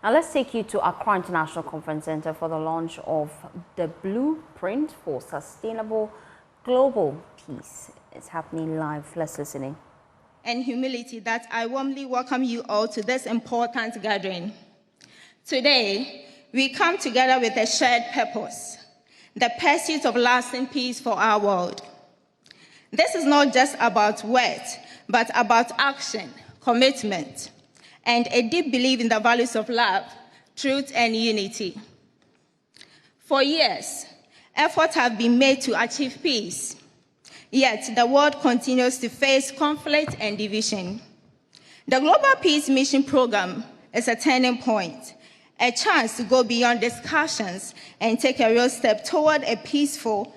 Now let's take you to Accra International Conference Center for the launch of the Blueprint for Sustainable Global Peace. It's happening live. Let's listen in. And humility that I warmly welcome you all to this important gathering. Today, we come together with a shared purpose, the pursuit of lasting peace for our world. This is not just about words, but about action, commitment, and a deep belief in the values of love, truth, and unity. For years, efforts have been made to achieve peace, yet the world continues to face conflict and division. The Global Peace Mission Program is a turning point, a chance to go beyond discussions and take a real step toward a peaceful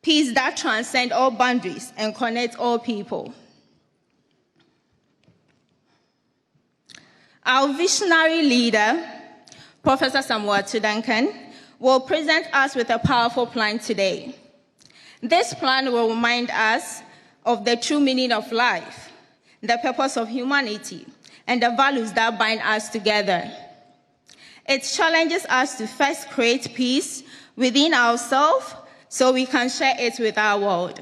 peace that transcends all boundaries and connects all people. Our visionary leader, Professor Samuel Ato Duncan, will present us with a powerful plan today. This plan will remind us of the true meaning of life, the purpose of humanity, and the values that bind us together. It challenges us to first create peace within ourselves so we can share it with our world.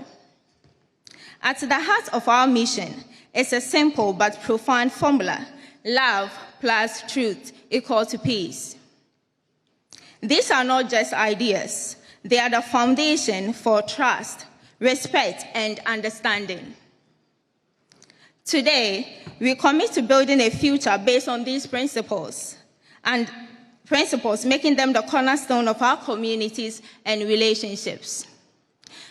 At the heart of our mission is a simple but profound formula: love plus truth equal to peace. These are not just ideas. They are the foundation for trust, respect, and understanding. Today, we commit to building a future based on these principles, making them the cornerstone of our communities and relationships.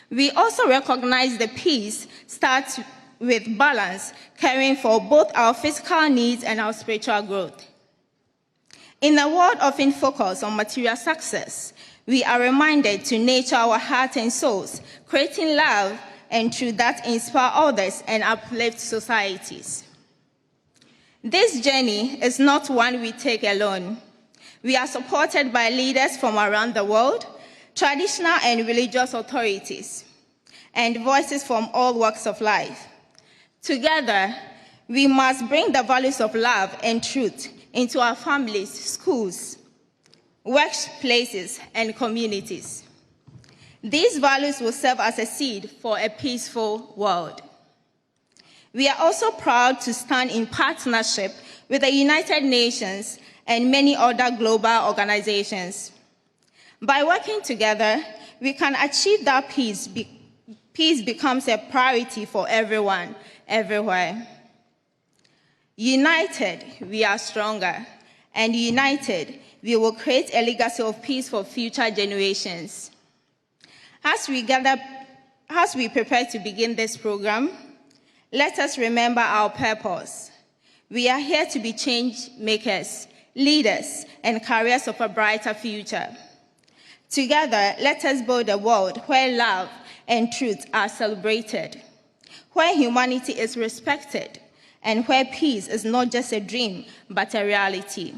We also recognize the peace starts with balance, caring for both our physical needs and our spiritual growth. In a world often focused on material success, we are reminded to nurture our hearts and souls, creating love and truth that inspire others and uplift societies. This journey is not one we take alone. We are supported by leaders from around the world, traditional and religious authorities, and voices from all walks of life. Together, we must bring the values of love and truth into our families, schools, workplaces, and communities. These values will serve as a seed for a peaceful world. We are also proud to stand in partnership with the United Nations and many other global organizations. By working together, we can achieve that peace becomes a priority for everyone, everywhere. United, we are stronger, and united, we will create a legacy of peace for future generations. As we prepare to begin this program, let us remember our purpose. We are here to be change makers, leaders, and carriers of a brighter future. Together, let us build a world where love and truth are celebrated, where humanity is respected, and where peace is not just a dream, but a reality.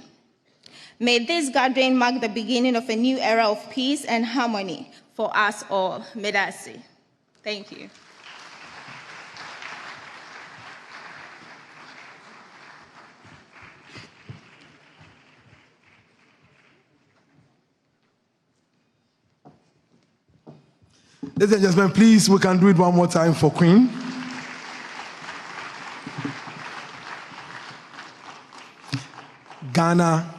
May this gathering mark the beginning of a new era of peace and harmony for us all. Medasi. Thank you. Ladies and gentlemen, please, we can do it one more time for Queen. Ghana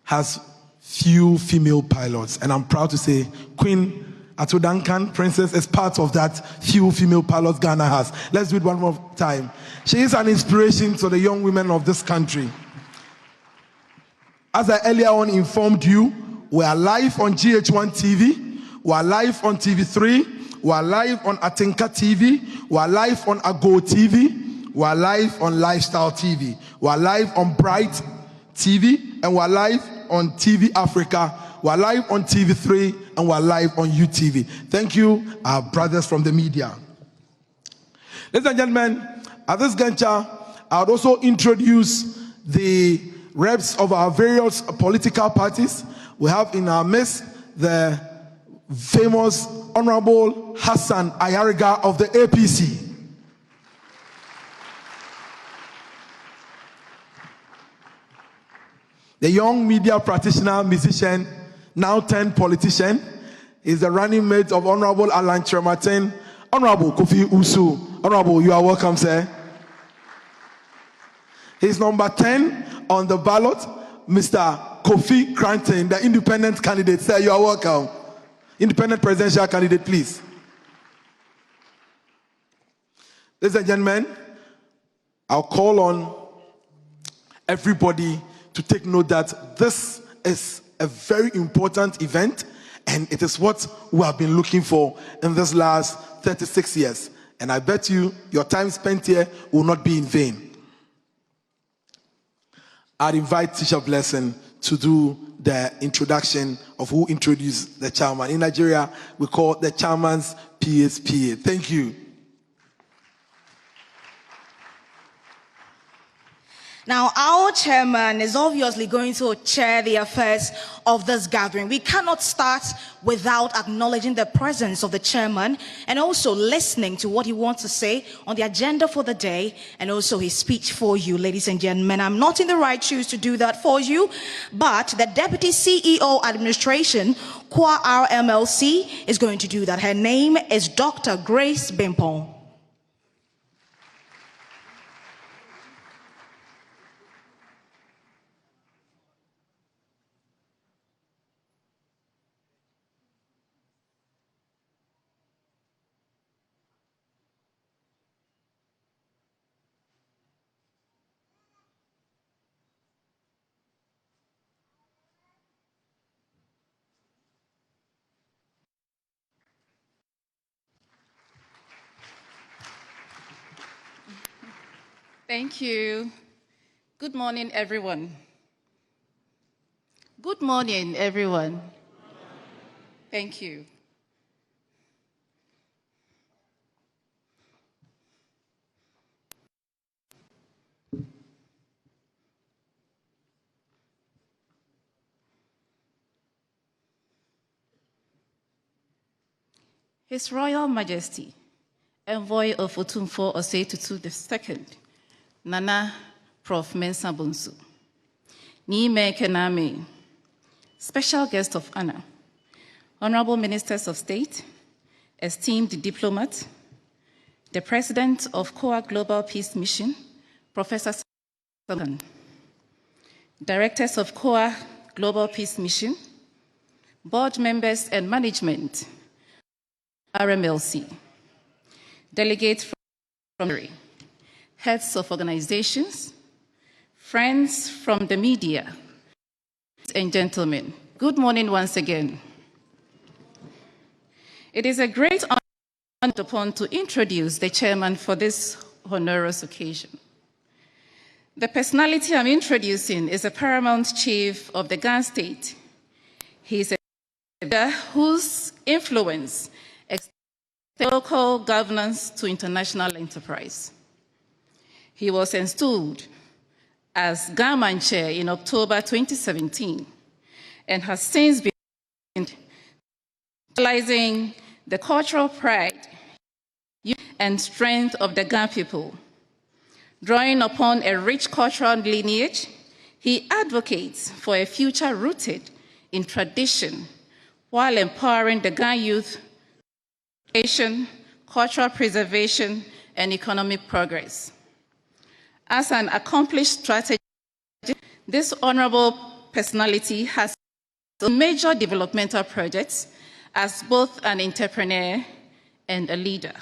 has few female pilots, and I'm proud to say Queen Ato Duncan, Princess, is part of that few female pilots Ghana has. Let's do it one more time. She is an inspiration to the young women of this country. As I earlier on informed you, we are live on GH1 TV. We are live on TV3. We are live on Atinka TV. We are live on Ago TV. We are live on Lifestyle TV. We are live on Bright TV. And we are live on TV Africa. We are live on TV3. And we are live on UTV. Thank you, our brothers from the media. Ladies and gentlemen, at this juncture, I would also introduce the reps of our various political parties. We have in our midst the famous Honorable Hassan Ayariga of the APC. The young media practitioner, musician, now turned politician, is the running mate of Honorable Alan Kyerematen. Honorable Kofi Usu. Honorable, you are welcome, sir. He's number 10 on the ballot, Mr. Kofi Cranton, the independent candidate. Sir, you are welcome. Independent presidential candidate, please. Ladies and gentlemen, I'll call on everybody to take note that this is a very important event, and it is what we have been looking for in this last 36 years. And I bet you your time spent here will not be in vain. I'd invite Teacher Blessing to do the introduction of who introduced the chairman. In Nigeria, we call the chairman's PSPA. Thank you. Now, our chairman is obviously going to chair the affairs of this gathering. We cannot start without acknowledging the presence of the chairman and also listening to what he wants to say on the agenda for the day and also his speech for you, ladies and gentlemen. I'm not in the right shoes to do that for you, but the Deputy CEO Administration, KOA RMLC, is going to do that. Her name is Dr. Grace Bimpong. Thank you. Good morning, everyone. Good morning, everyone. Thank you. His Royal Majesty, Envoy of Otumfuo Osei Tutu II, Nana Prof. Mensah Bonsu, Niime Kename, Special Guest of Honor, Honorable Ministers of State, esteemed diplomat, the President of KOA Global Peace Mission, Professor Sagan, Directors of KOA Global Peace Mission, Board members and management, RMLC, delegates from heads of organizations, friends from the media, ladies and gentlemen, good morning once again. It is a great honor upon to introduce the chairman for this honorous occasion. The personality I'm introducing is a paramount chief of the Gan State. He is a leader whose influence extends local governance to international enterprise. He was installed as Gaman Chair in October 2017 and has since been utilizing the cultural pride and strength of the Gan people. Drawing upon a rich cultural lineage, he advocates for a future rooted in tradition while empowering the Gan youth, education, cultural preservation, and economic progress. As an accomplished strategist, this honorable personality has major developmental projects as both an entrepreneur and a leader.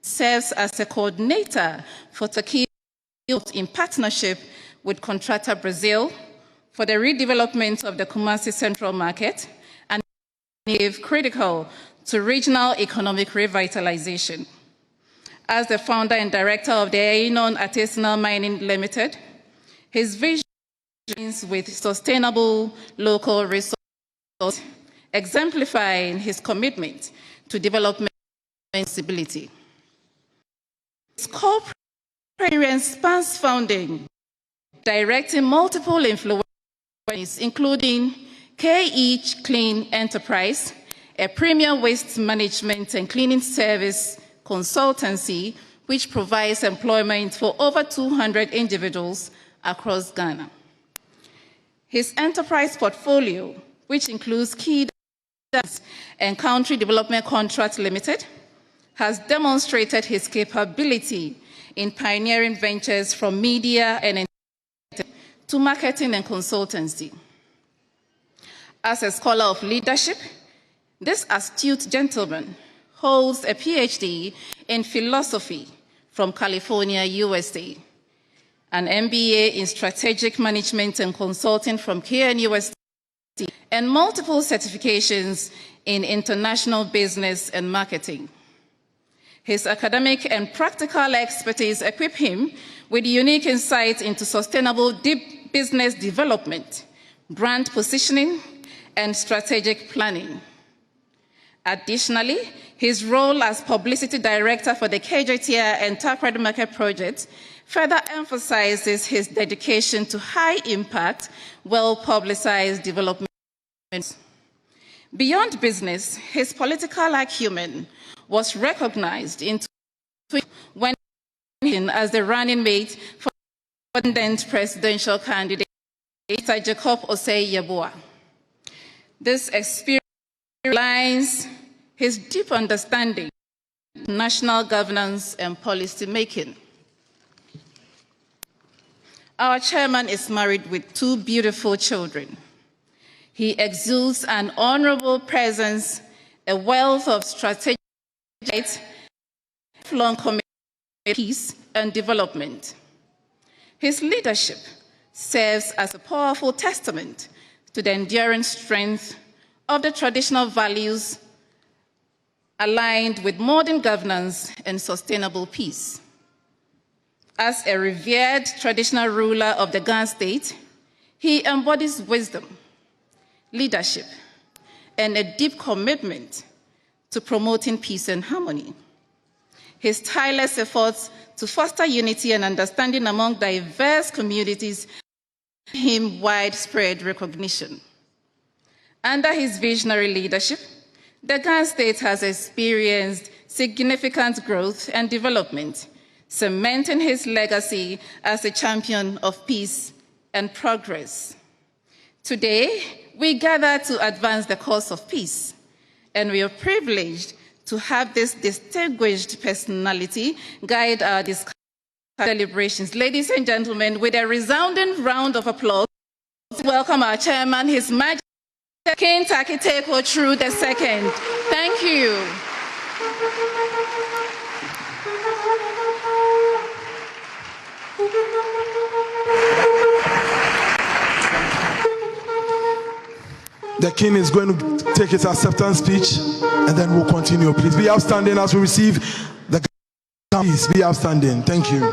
Serves as a coordinator for Turkey in partnership with Contractor Brazil for the redevelopment of the Kumasi Central Market and is critical to regional economic revitalization. As the founder and director of the Ainon Artisanal Mining Limited, his vision with sustainable local resources, exemplifying his commitment to development and stability. His corporate experience spans founding, directing multiple influences, including KE Clean Enterprise, a premium waste management and cleaning service consultancy which provides employment for over 200 individuals across Ghana. His enterprise portfolio, which includes key and Country Development Contract Limited, has demonstrated his capability in pioneering ventures from media and to marketing and consultancy. As a scholar of leadership, this astute gentleman holds a PhD in philosophy from California, USA, an MBA in strategic management and consulting from KNUST, and multiple certifications in international business and marketing. His academic and practical expertise equip him with unique insights into sustainable business development, brand positioning, and strategic planning. Additionally, his role as publicity director for the KJTR and Takoradi Market project further emphasizes his dedication to high-impact, well-publicized development. Beyond business, his political acumen was recognized when as the running mate for the presidential candidate, Mr. Jacob Osei Yeboah. This experience underlines his deep understanding of national governance and policy making. Our chairman is married with 2 beautiful children. He exudes an honorable presence, a wealth of strategic, lifelong commitment to peace and development. His leadership serves as a powerful testament to the enduring strength of the traditional values aligned with modern governance and sustainable peace. As a revered traditional ruler of the Ghana state, he embodies wisdom, leadership, and a deep commitment to promoting peace and harmony. His tireless efforts to foster unity and understanding among diverse communities give him widespread recognition. Under his visionary leadership, the Ghana state has experienced significant growth and development, cementing his legacy as a champion of peace and progress. Today, we gather to advance the cause of peace, and we are privileged to have this distinguished personality guide our deliberations. Ladies and gentlemen, with a resounding round of applause, welcome our chairman, His Majesty King Taki Teko-True II. Thank you. The king is going to take his acceptance speech, and then we'll continue. Please be outstanding as we receive the. Please be outstanding. Thank you.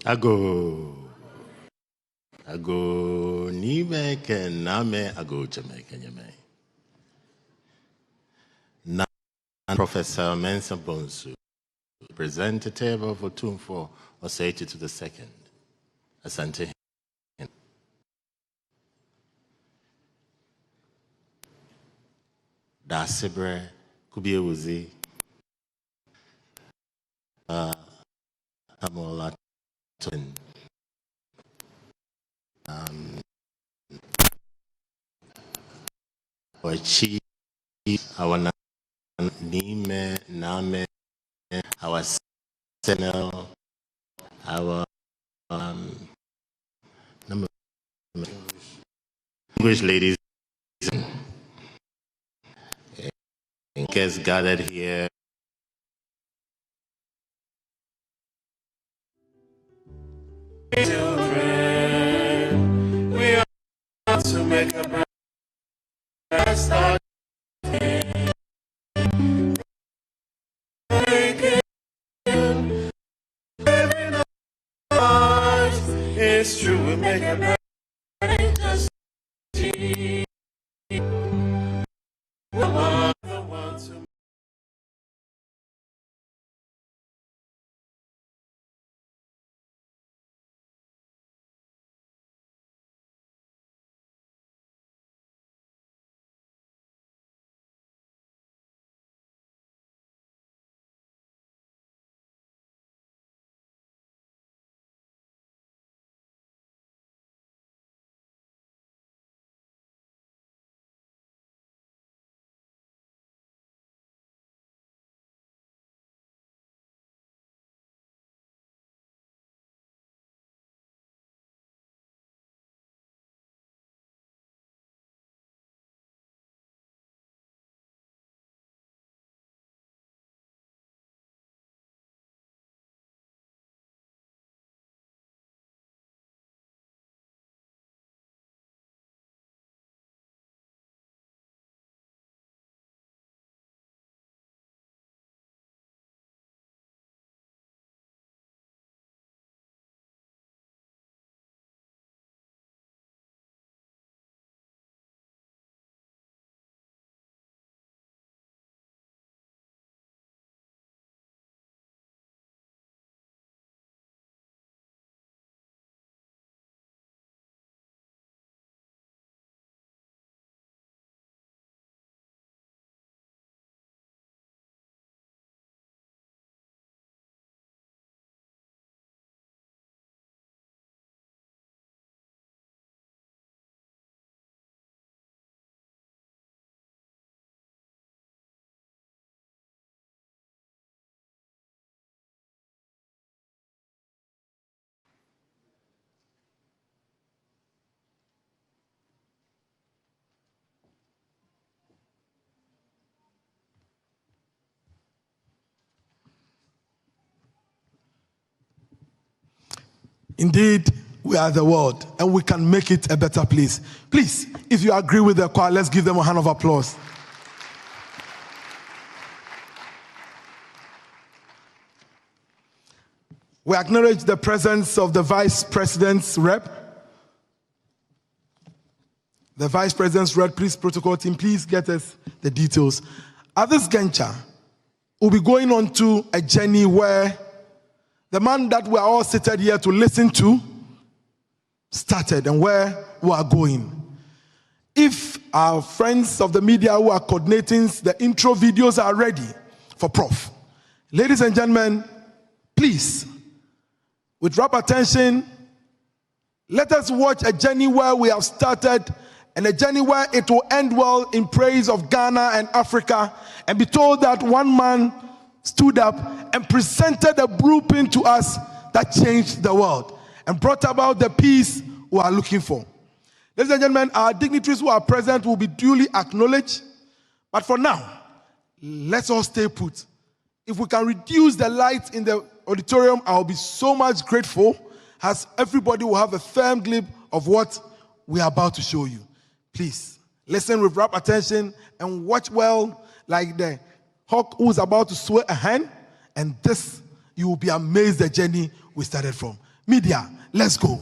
Ago nibe ke name ago Jamaica nyame. Na Professor Mensah Bonsu, representative of Otumfuo Osei to the second. Asante. Da Sibre Kubie Uzi. Amola our chief, our Nime, Name, our Senel, our English ladies and guests gathered here. Children, we are to make a bright start. It's true, we make a bright start. Indeed, we are the world, and we can make it a better place. Please, if you agree with the choir, let's give them a hand of applause. We acknowledge the presence of the Vice President's rep. The Vice President's rep, please, protocol team, please get us the details. At this juncture, we'll be going on to a journey where the man that we are all seated here to listen to started and where we are going. If our friends of the media who are coordinating the intro videos are ready for Prof. Ladies and gentlemen, please, with rapt attention, let us watch a journey where we have started and a journey where it will end well in praise of Ghana and Africa, and be told that one man stood up and presented a blueprint to us that changed the world and brought about the peace we are looking for. Ladies and gentlemen, our dignitaries who are present will be duly acknowledged. But for now, let's all stay put. If we can reduce the lights in the auditorium, I'll be so much grateful, as everybody will have a firm glimpse of what we are about to show you. Please, listen with rapt attention and watch well, like the hawk who's about to sway a hand, and this, you will be amazed the journey we started from. Media, let's go.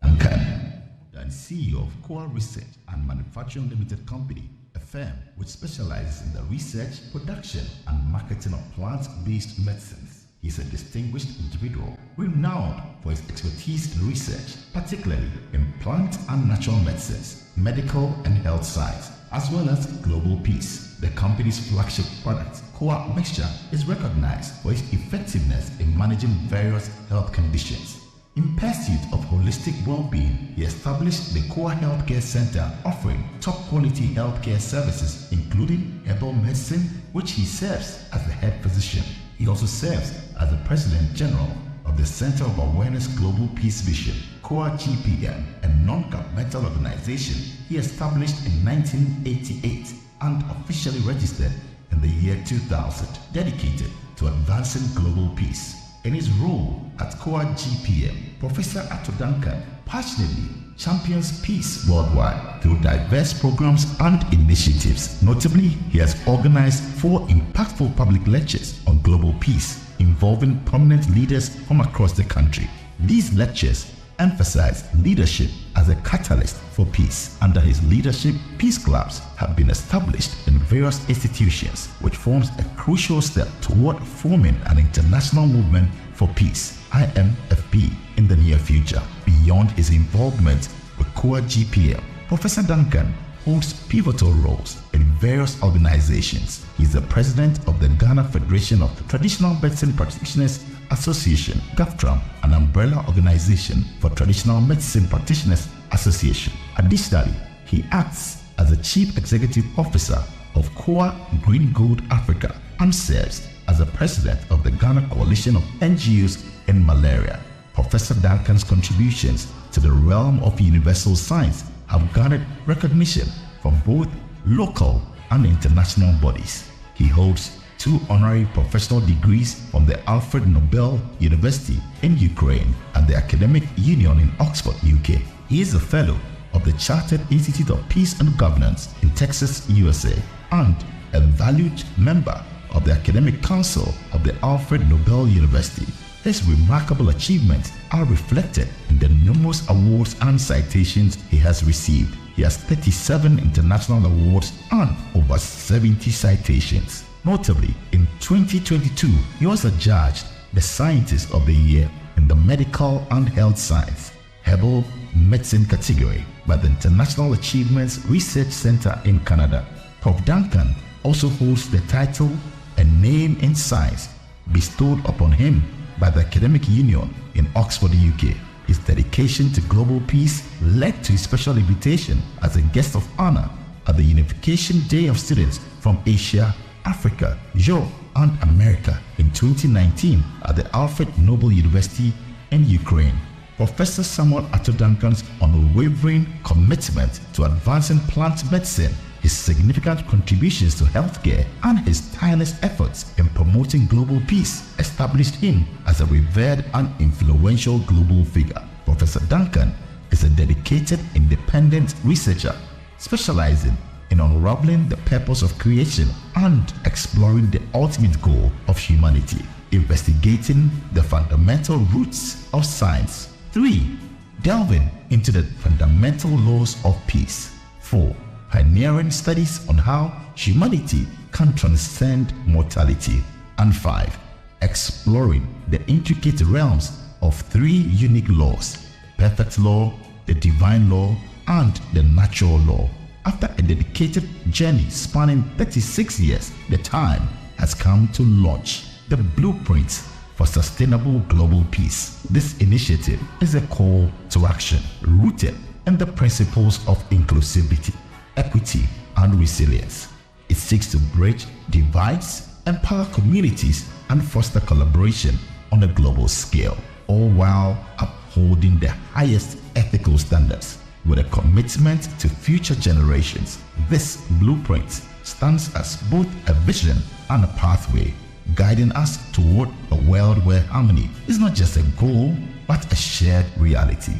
And CEO of Core Research and Manufacturing Limited Company, a firm which specializes in the research, production, and marketing of plant-based medicines. He's a distinguished individual, renowned for his expertise in research, particularly in plant and natural medicines, medical and health science, as well as global peace. The company's flagship product, Koa Mixture, is recognized for its effectiveness in managing various health conditions. In pursuit of holistic well-being, he established the Koa Healthcare Center, offering top-quality healthcare services, including herbal medicine, which he serves as the head physician. He also serves as the President General of the Center of Awareness Global Peace Vision, Koa GPM, a non-governmental organization he established in 1988 and officially registered in the year 2000, dedicated to advancing global peace. In his role at Koa GPM, Professor Ato Duncan passionately champions peace worldwide through diverse programs and initiatives. Notably, he has organized 4 impactful public lectures on global peace involving prominent leaders from across the country. These lectures emphasize leadership as a catalyst for peace. Under his leadership, peace clubs have been established in various institutions, which forms a crucial step toward forming an international movement for peace, IMFP, in the near future. Beyond his involvement with Koa GPM, Professor Duncan holds pivotal roles in various organizations. He is the president of the Ghana Federation of Traditional Medicine Practitioners Association, GAFTRAM, an umbrella organization for Traditional Medicine Practitioners Association. Additionally, he acts as the Chief Executive Officer of Koa Green Gold Africa and serves as the president of the Ghana Coalition of NGOs in Malaria. Professor Duncan's contributions to the realm of universal science have garnered recognition from both local and international bodies. He holds 2 honorary professional degrees from the Alfred Nobel University in Ukraine and the Academic Union in Oxford, UK. He is a fellow of the Chartered Institute of Peace and Governance in Texas, USA, and a valued member of the Academic Council of the Alfred Nobel University. His remarkable achievements are reflected in the numerous awards and citations he has received. He has 37 international awards and over 70 citations. Notably, in 2022, he was adjudged the Scientist of the Year in the Medical and Health Science, Herbal Medicine category by the International Achievements Research Center in Canada. Prof. Duncan also holds the title A Name in Science bestowed upon him by the Academic Union in Oxford, UK. His dedication to global peace led to his special invitation as a guest of honor at the Unification Day of Students from Asia, Africa, Europe, and America in 2019 at the Alfred Nobel University in Ukraine. Professor Samuel Ato Duncan's unwavering commitment to advancing plant medicine, his significant contributions to healthcare, and his tireless efforts in promoting global peace established him as a revered and influential global figure. Professor Duncan is a dedicated independent researcher specializing in unraveling the purpose of creation and exploring the ultimate goal of humanity, investigating the fundamental roots of science. 3. Delving into the fundamental laws of peace. 4. Pioneering studies on how humanity can transcend mortality. And 5. Exploring the intricate realms of 3 unique laws: perfect law, the divine law, and the natural law. After a dedicated journey spanning 36 years, the time has come to launch the Blueprint for Sustainable Global Peace. This initiative is a call to action rooted in the principles of inclusivity, equity, and resilience. It seeks to bridge divides, empower communities, and foster collaboration on a global scale, all while upholding the highest ethical standards with a commitment to future generations. This blueprint stands as both a vision and a pathway, guiding us toward a world where harmony is not just a goal, but a shared reality.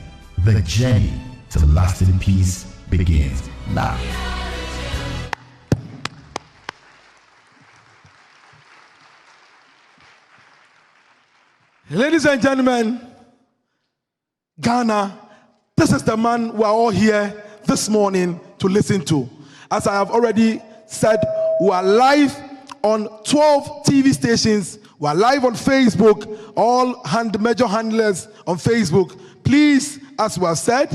The journey to lasting peace begins now. Ladies and gentlemen, Ghana, this is the man we are all here this morning to listen to. As I have already said, we are live on 12 TV stations. We are live on Facebook, all major handlers on Facebook. Please, as we have said,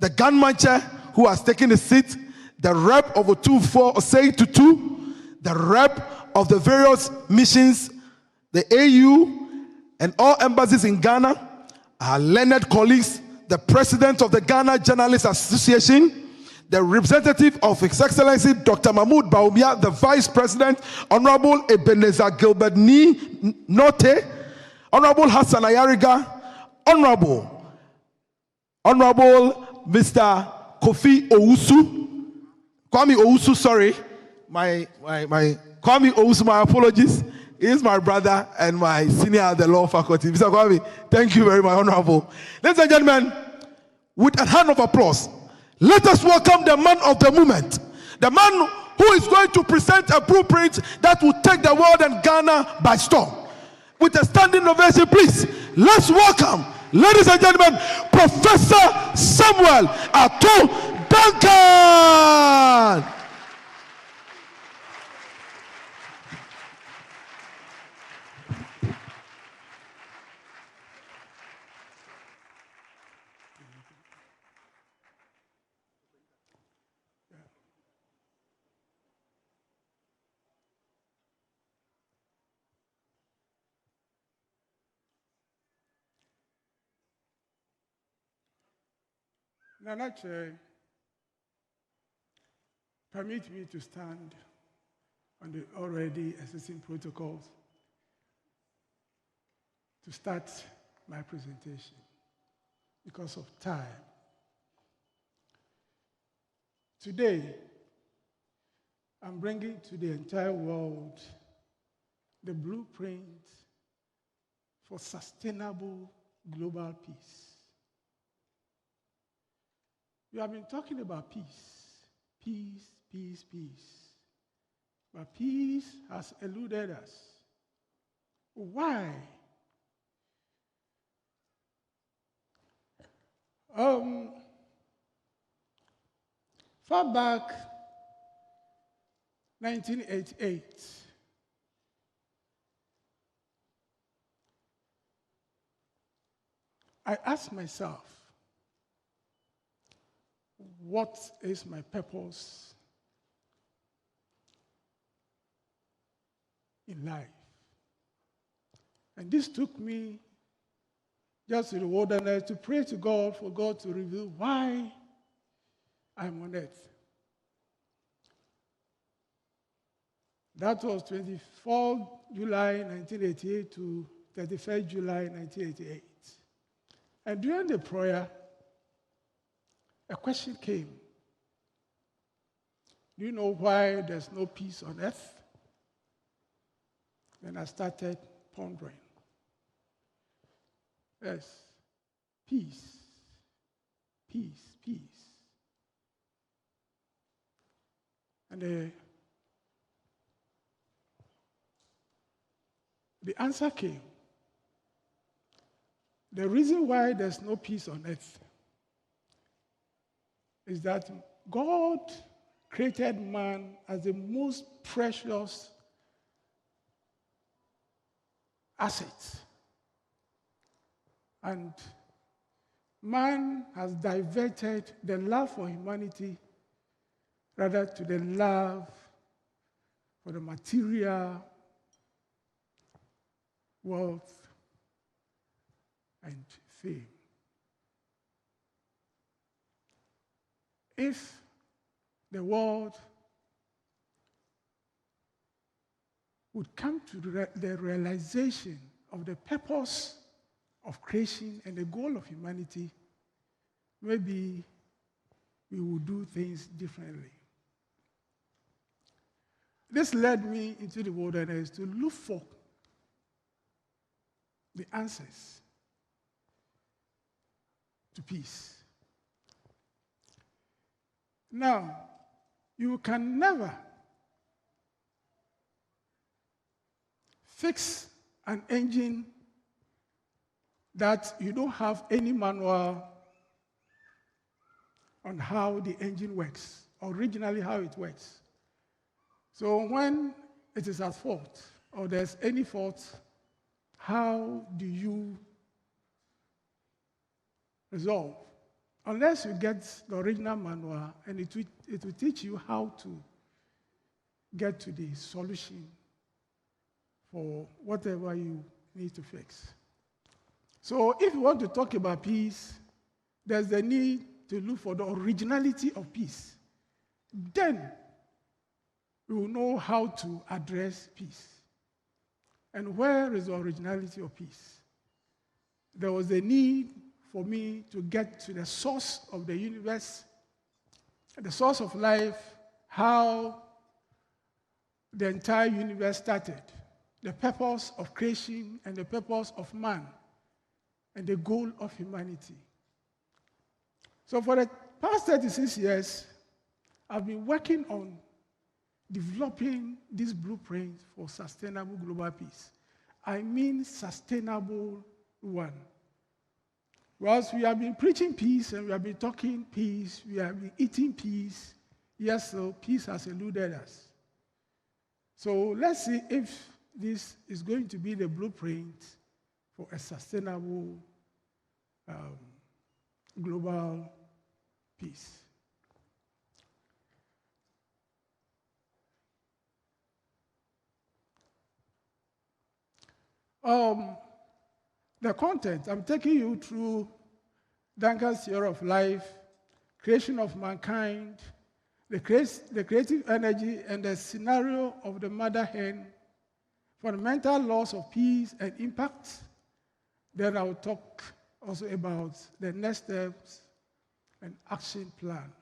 the gunman chair who has taken a seat the rep of Otumfuo Osei Tutu, the rep of the various missions, the AU, and all embassies in Ghana, our learned colleagues, the president of the Ghana Journalists Association, the representative of His Excellency Dr. Mahmoud Bawumia, the Vice President, Honorable Ebenezer Gilbert Note, Honorable Hassan Ayariga, Honorable Mr. Kofi Kwame Owusu, sorry, my Kwame Owusu, my apologies. He is my brother and my senior at the law faculty. Mr. Kwame, thank you very much, Honorable. Ladies and gentlemen, with a hand of applause, let us welcome the man of the moment, the man who is going to present a blueprint that will take the world and Ghana by storm. With a standing ovation, please, let's welcome, ladies and gentlemen, Professor Samuel Ato Duncan. Nana Chair, permit me to stand on the already existing protocols to start my presentation because of time. Today, I'm bringing to the entire world the blueprint for sustainable global peace. We have been talking about peace, peace, peace, peace. But peace has eluded us. Why? Far back, 1988, I asked myself, what is my purpose in life? And this took me just to the wilderness to pray to God for God to reveal why I'm on earth. That was 24 July 1988 to 31st July 1988. And during the prayer, a question came. Do you know why there's no peace on earth? Then I started pondering. Yes, peace, peace, peace. And the answer came. The reason why there's no peace on earth is that God created man as the most precious asset. And man has diverted the love for humanity rather to the love for the material, wealth, and fame. If the world would come to the realization of the purpose of creation and the goal of humanity, maybe we would do things differently. This led me into the wilderness to look for the answers to peace. Now, you can never fix an engine that you don't have any manual on how the engine works, originally how it works. So when it is at fault, or there's any fault, how do you resolve? Unless you get the original manual and it will teach you how to get to the solution for whatever you need to fix. So if you want to talk about peace, there's the need to look for the originality of peace. Then we will know how to address peace. And where is the originality of peace? There was a need for me to get to the source of the universe, the source of life, how the entire universe started, the purpose of creation and the purpose of man, and the goal of humanity. So for the past 36 years, I've been working on developing this blueprint for sustainable global peace. I mean sustainable one. Whilst we have been preaching peace and we have been talking peace, we have been eating peace, yes, so peace has eluded us. So let's see if this is going to be the blueprint for a sustainable global peace. The content, I'm taking you through Duncan's theory of life, creation of mankind, the creative energy, and the scenario of the mother hen, fundamental laws of peace and impact. Then I'll talk also about the next steps and action plan.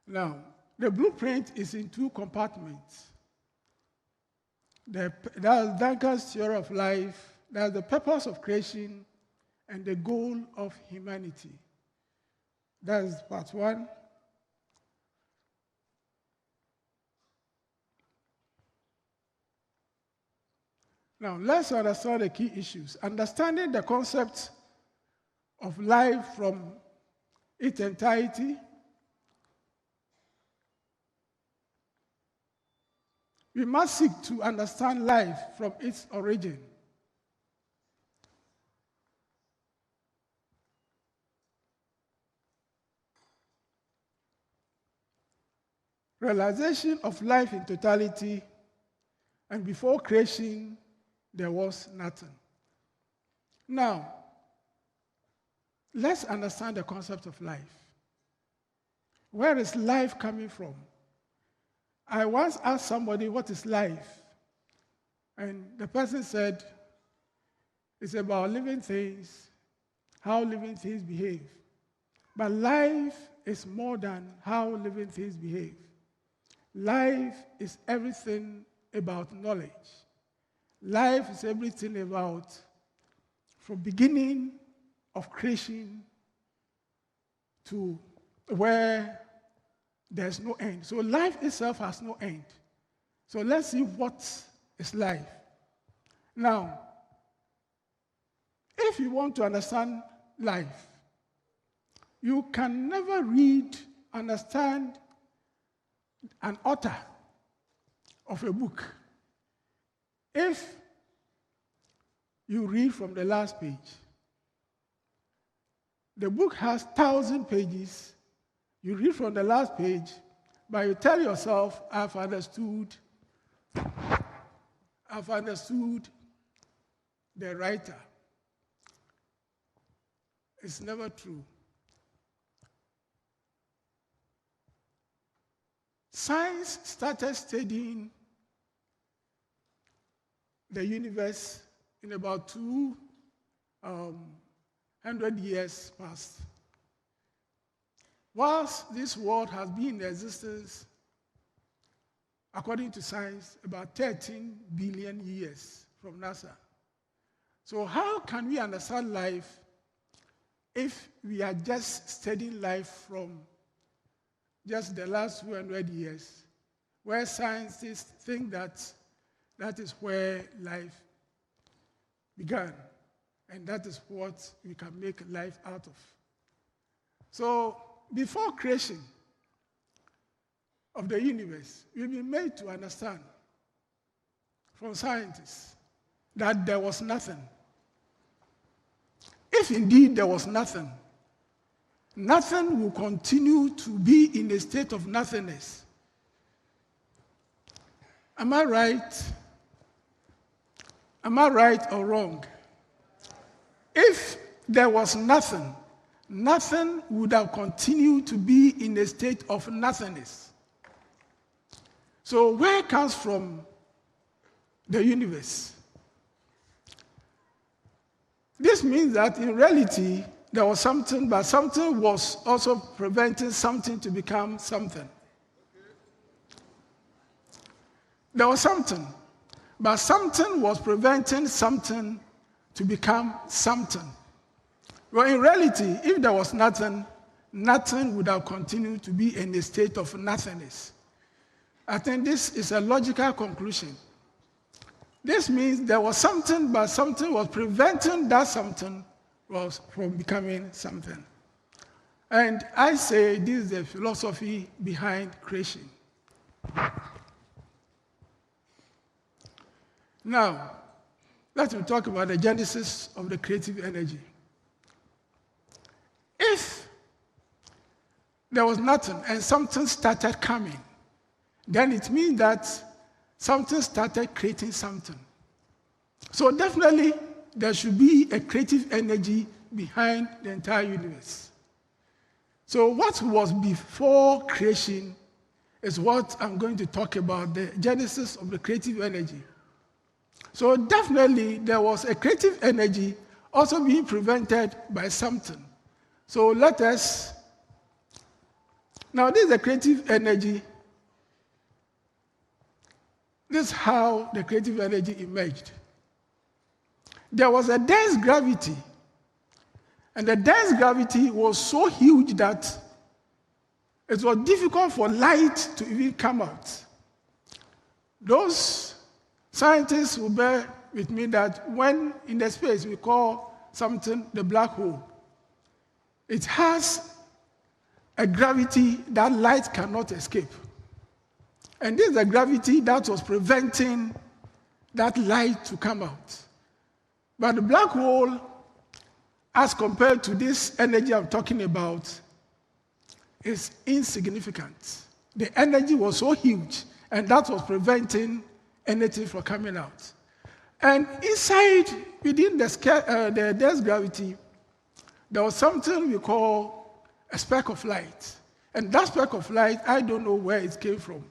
Now, the blueprint is in two compartments. That's Duncan's theory of life, that's the purpose of creation, and the goal of humanity. That's part one. Now, let's understand the key issues. Understanding the concept of life from its entirety, we must seek to understand life from its origin. Realization of life in totality, and before creation, there was nothing. Now, let's understand the concept of life. Where is life coming from? I once asked somebody, what is life? And the person said, it's about living things, how living things behave. But life is more than how living things behave. Life is everything about knowledge. Life is everything about, from beginning of creation to where there's no end. So life itself has no end. So let's see what is life. Now, if you want to understand life, you can never read, understand an author of a book if you read from the last page. The book has 1,000 pages. You read from the last page, but you tell yourself, I've understood the writer. It's never true. Science started studying the universe in about 200 years past. Whilst this world has been in existence, according to science, about 13 billion years from NASA. So how can we understand life if we are just studying life from just the last 200 years, where scientists think that that is where life began, and that is what we can make life out of. So before creation of the universe, we've been made to understand from scientists that there was nothing. if indeed there was nothing, nothing will continue to be in a state of nothingness. Am I right? Am I right or wrong? If there was nothing, nothing would have continued to be in a state of nothingness. So where comes from the universe? This means that in reality, there was something, but something was also preventing something to become something. There was something, but something was preventing something to become something. Well, in reality, if there was nothing, nothing would have continued to be in a state of nothingness. I think this is a logical conclusion. This means there was something, but something was preventing that something was from becoming something. And I say this is the philosophy behind creation. Now, let me talk about the genesis of the creative energy. If there was nothing and something started coming, then it means that something started creating something. So definitely, there should be a creative energy behind the entire universe. So what was before creation is what I'm going to talk about, the genesis of the creative energy. So definitely, there was a creative energy also being prevented by something. So let us, now this is the creative energy. This is how the creative energy emerged. There was a dense gravity, and the dense gravity was so huge that it was difficult for light to even come out. Those scientists will bear with me that when in the space we call something the black hole, it has a gravity that light cannot escape. And this is the gravity that was preventing that light to come out. But the black hole, as compared to this energy I'm talking about, is insignificant. The energy was so huge, and that was preventing anything from coming out. And inside, within the dense gravity, there was something we call a speck of light. And that speck of light, I don't know where it came from.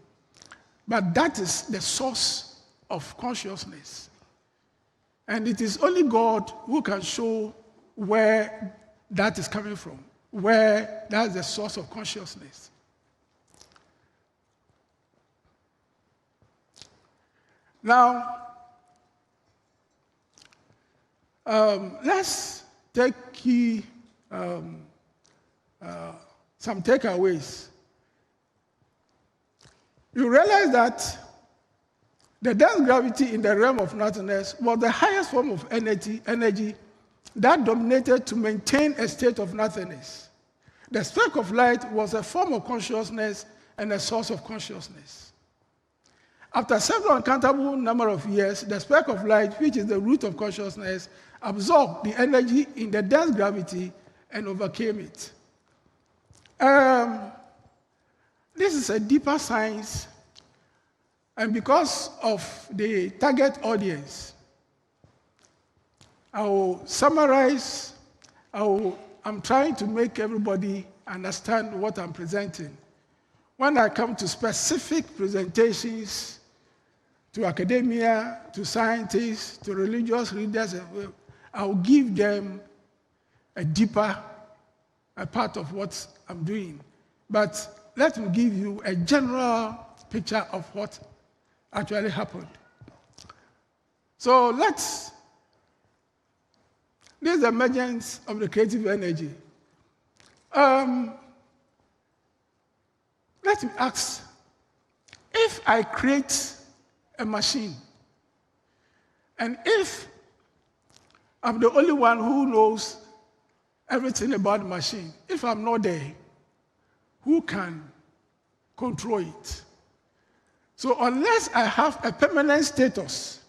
But that is the source of consciousness. And it is only God who can show where that is coming from, where that's the source of consciousness. Now, let's take some takeaways. You realize that the dense gravity in the realm of nothingness was the highest form of energy that dominated to maintain a state of nothingness. The speck of light was a form of consciousness and a source of consciousness. After several uncountable number of years, the speck of light, which is the root of consciousness, absorbed the energy in the dense gravity and overcame it. This is a deeper science, and because of the target audience, I will summarize. I'm trying to make everybody understand what I'm presenting. When I come to specific presentations, to academia, to scientists, to religious leaders, I'll give them a deeper part of what I'm doing. But let me give you a general picture of what actually happened. So this is the emergence of the creative energy. Let me ask, if I create a machine, and if I'm the only one who knows everything about the machine, if I'm not there, who can control it? So unless I have a permanent status,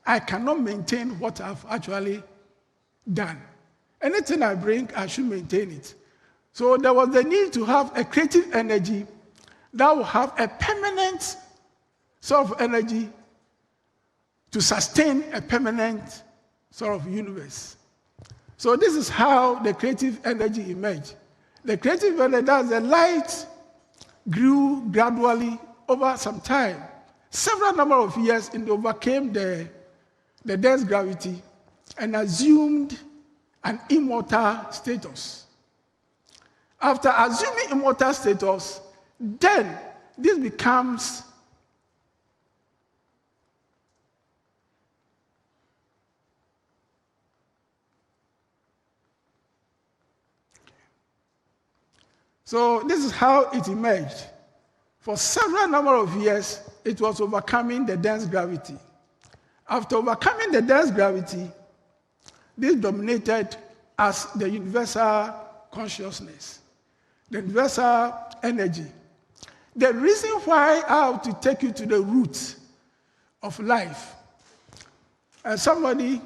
I cannot maintain what I've actually done. Anything I bring, I should maintain it. So there was the need to have a creative energy that will have a permanent sort of energy to sustain a permanent sort of universe. So this is how the creative energy emerged. The creative energy, that's the light, grew gradually over some time. Several number of years, it overcame the dense gravity and assumed an immortal status. After assuming immortal status, then this becomes so this is how it emerged. For several number of years, it was overcoming the dense gravity. After overcoming the dense gravity, this dominated as the universal consciousness, the universal energy. The reason why I have to take you to the root of life, and somebody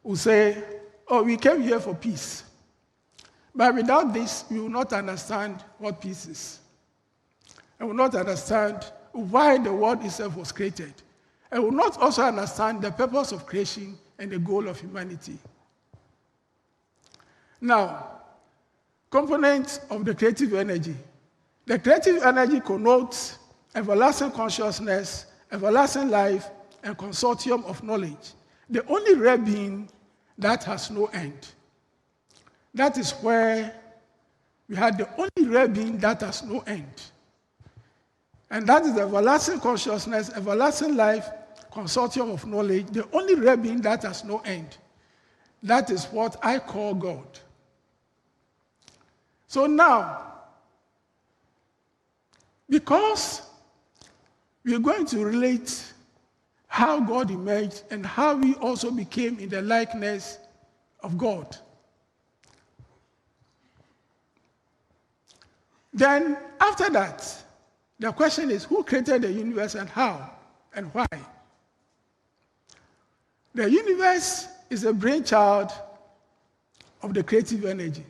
will say, oh, we came here for peace. But without this, we will not understand what peace is. And will not understand why the world itself was created. And will not also understand the purpose of creation and the goal of humanity. Now, components of the creative energy. The creative energy connotes everlasting consciousness, everlasting life, and consortium of knowledge. The only rare being that has no end. That is where we had the only rare being that has no end. And that is the everlasting consciousness, everlasting life, consortium of knowledge, the only rare being that has no end. That is what I call God. So now, because we are going to relate how God emerged and how we also became in the likeness of God. Then, after that, the question is, who created the universe and how and why? The universe is a brainchild of the creative energy.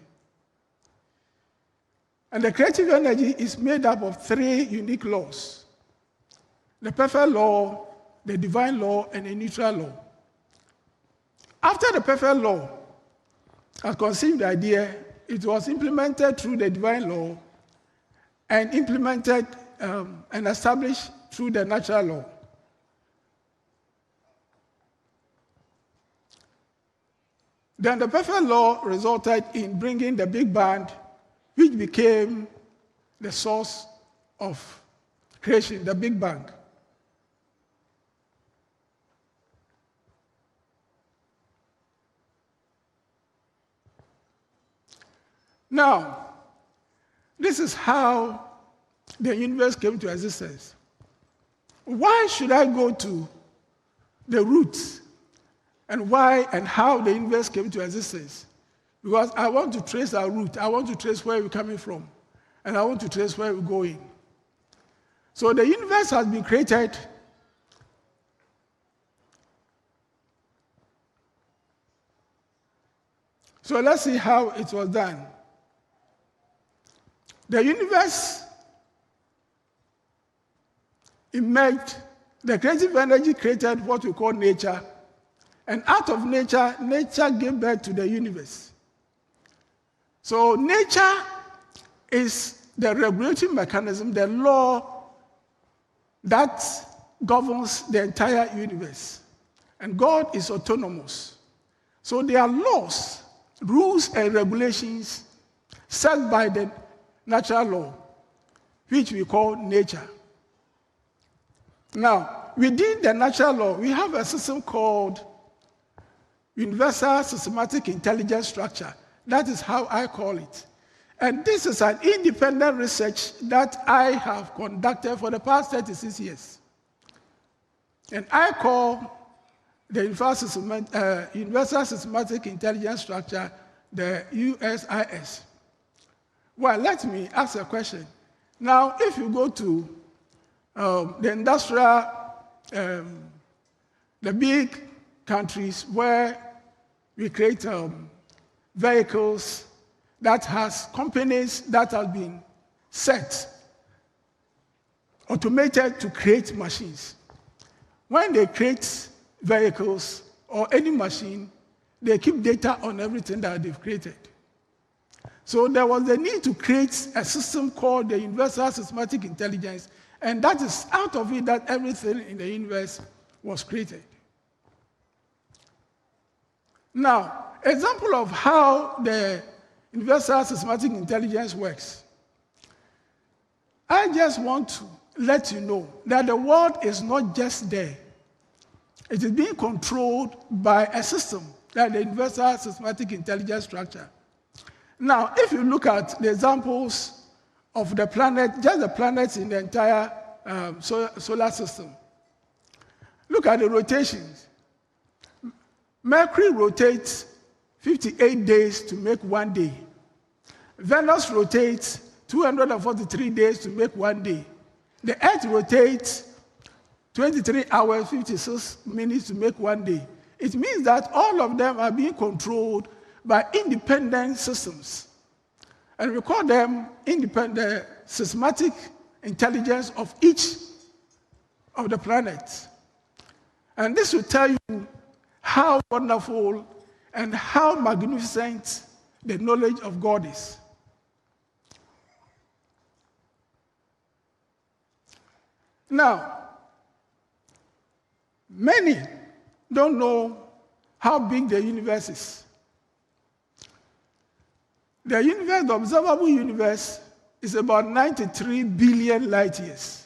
And the creative energy is made up of three unique laws: the perfect law, the divine law, and the neutral law. After the perfect law has conceived the idea, it was implemented through the divine law and implemented and established through the natural law. Then the perfect law resulted in bringing the Big Bang, which became the source of creation, the Big Bang. Now, this is how the universe came to existence. Why should I go to the roots and why and how the universe came to existence? Because I want to trace our root. I want to trace where we're coming from. And I want to trace where we're going. So the universe has been created so let's see how it was done. The universe emerged, the creative energy created what we call nature, and out of nature, nature gave birth to the universe. So nature is the regulating mechanism, the law that governs the entire universe. And God is autonomous. So there are laws, rules, and regulations set by the natural law, which we call nature. Now, within the natural law, we have a system called Universal Systematic Intelligence Structure. That is how I call it. And this is an independent research that I have conducted for the past 36 years. And I call the Universal Systematic Intelligence Structure the USIS. Well, let me ask a question. Now, if you go to the industrial the big countries where we create vehicles that has companies that have been set, automated to create machines. When they create vehicles or any machine, they keep data on everything that they've created. So there was the need to create a system called the Universal Systematic Intelligence, and that is out of it that everything in the universe was created. Now, example of how the Universal Systematic Intelligence works. I just want to let you know that the world is not just there. It is being controlled by a system, that the Universal Systematic Intelligence structure. Now, if you look at the examples of the planet, just the planets in the entire solar system, look at the rotations. Mercury rotates 58 days to make 1 day. Venus rotates 243 days to make 1 day. The Earth rotates 23 hours, 56 minutes to make 1 day. It means that all of them are being controlled by independent systems. And we call them independent systematic intelligence of each of the planets. And this will tell you how wonderful and how magnificent the knowledge of God is. Now, many don't know how big the universe is. The universe, the observable universe, is about 93 billion light years.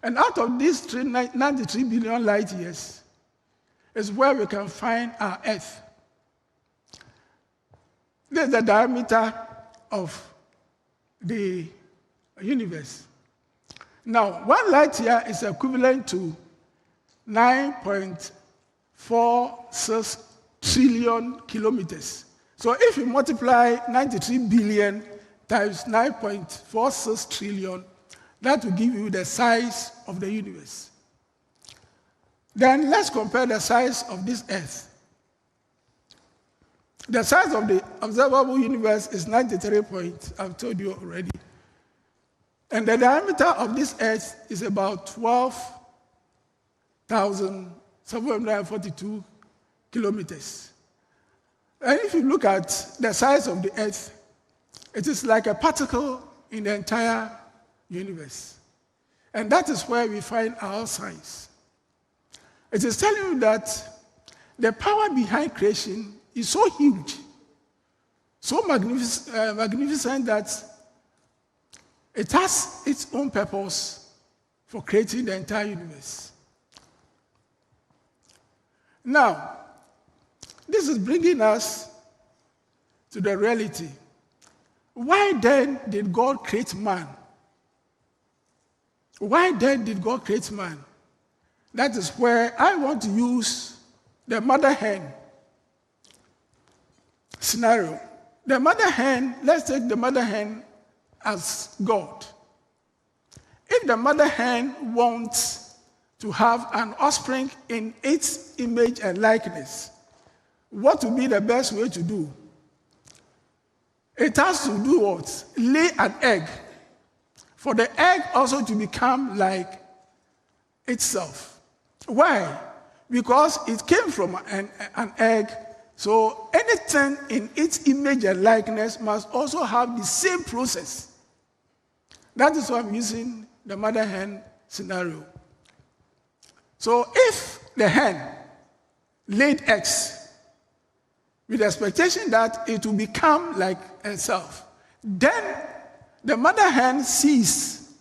And out of these 93 billion light years is where we can find our Earth. This is the diameter of the universe. Now, 1 light year is equivalent to 9.46 trillion kilometers. So if you multiply 93 billion times 9.46 trillion, that will give you the size of the universe. Then let's compare the size of this Earth. The size of the observable universe is 93 points, I've told you already. And the diameter of this Earth is about 12,742 kilometers. And if you look at the size of the Earth, it is like a particle in the entire universe. And that is where we find our science. It is telling you that the power behind creation is so huge, so magnificent that it has its own purpose for creating the entire universe. Now, this is bringing us to the reality. Why then did God create man? Why then did God create man? That is where I want to use the mother hen scenario. The mother hen, let's take the mother hen as God. If the mother hen wants to have an offspring in its image and likeness, what would be the best way to do? It has to do what? Lay an egg. For the egg also to become like itself. Why? Because it came from an egg, so anything in its image and likeness must also have the same process. That is why I'm using the mother hen scenario. So if the hen laid eggs with the expectation that it will become like itself, then the mother hen sees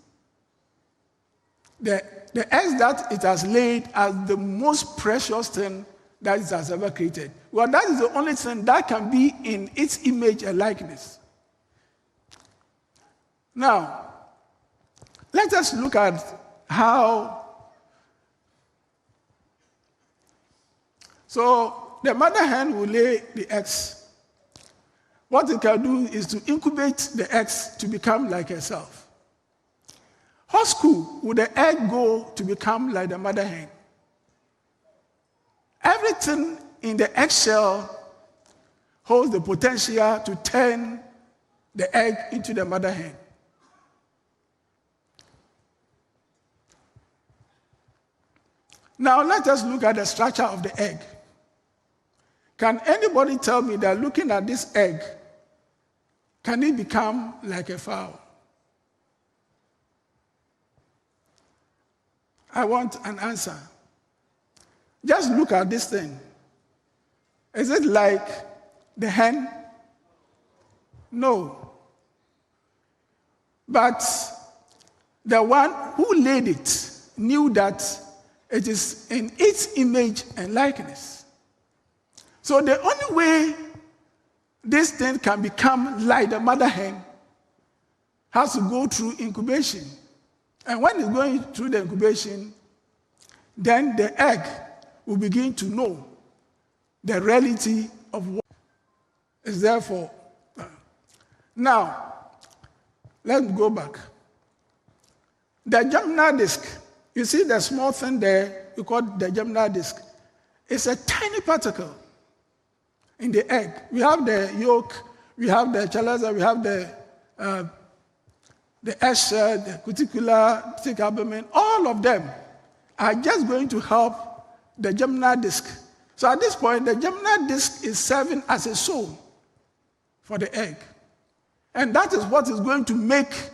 the eggs that it has laid as the most precious thing that it has ever created. Well, that is the only thing that can be in its image and likeness. Now, let us look at how. So the mother hen will lay the eggs. What it can do is to incubate the eggs to become like herself. How school would the egg go to become like the mother hen? Everything in the eggshell holds the potential to turn the egg into the mother hen. Now let us look at the structure of the egg. Can anybody tell me that looking at this egg, can it become like a fowl? I want an answer. Just look at this thing. Is it like the hen? No. But the one who laid it knew that it is in its image and likeness. So the only way this thing can become like the mother hen has to go through incubation. And when it's going through the incubation, then the egg will begin to know the reality of what is there for. Now, let's go back. The germinal disc, you see the small thing there, we call it the germinal disc. It's a tiny particle in the egg. We have the yolk, we have the chalaza, we have the eggshell, the cuticular, thick albumin. All of them are just going to help the germinal disc. So at this point, the germinal disc is serving as a soul for the egg. And that is what is going to make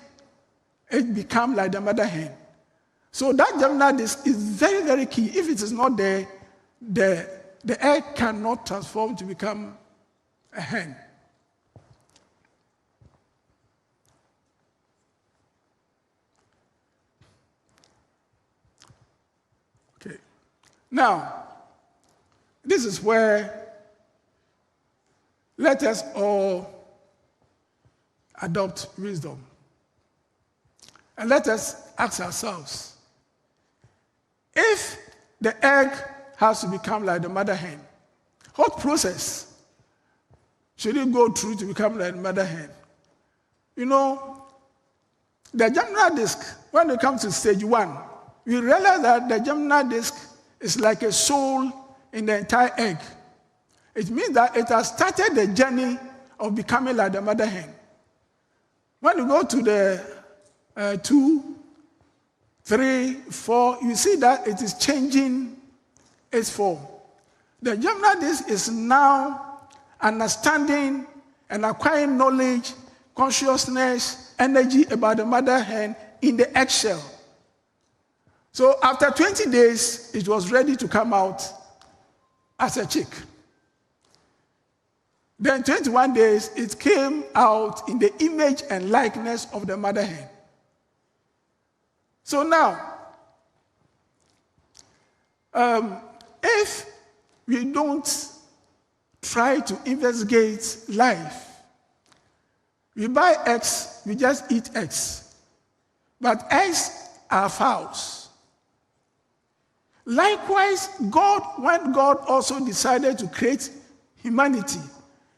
it become like the mother hen. So that germinal disc is very, very key. If it is not there, the egg cannot transform to become a hen. Okay. Now, this is where let us all adopt wisdom. And let us ask ourselves, if the egg has to become like the mother hen, what process should it go through to become like the mother hen? You know, the germinal disc, when it comes to stage 1, we realize that the germinal disc is like a soul in the entire egg. It means that it has started the journey of becoming like the mother hen. When you go to the 2, 3, 4, you see that it is changing its form. The germinal disc is now understanding and acquiring knowledge, consciousness, energy about the mother hen in the eggshell. So after 20 days, it was ready to come out as a chick. Then 21 days, it came out in the image and likeness of the mother hen. So now, if we don't try to investigate life, we buy eggs, we just eat eggs. But eggs are fowls. Likewise, when God also decided to create humanity,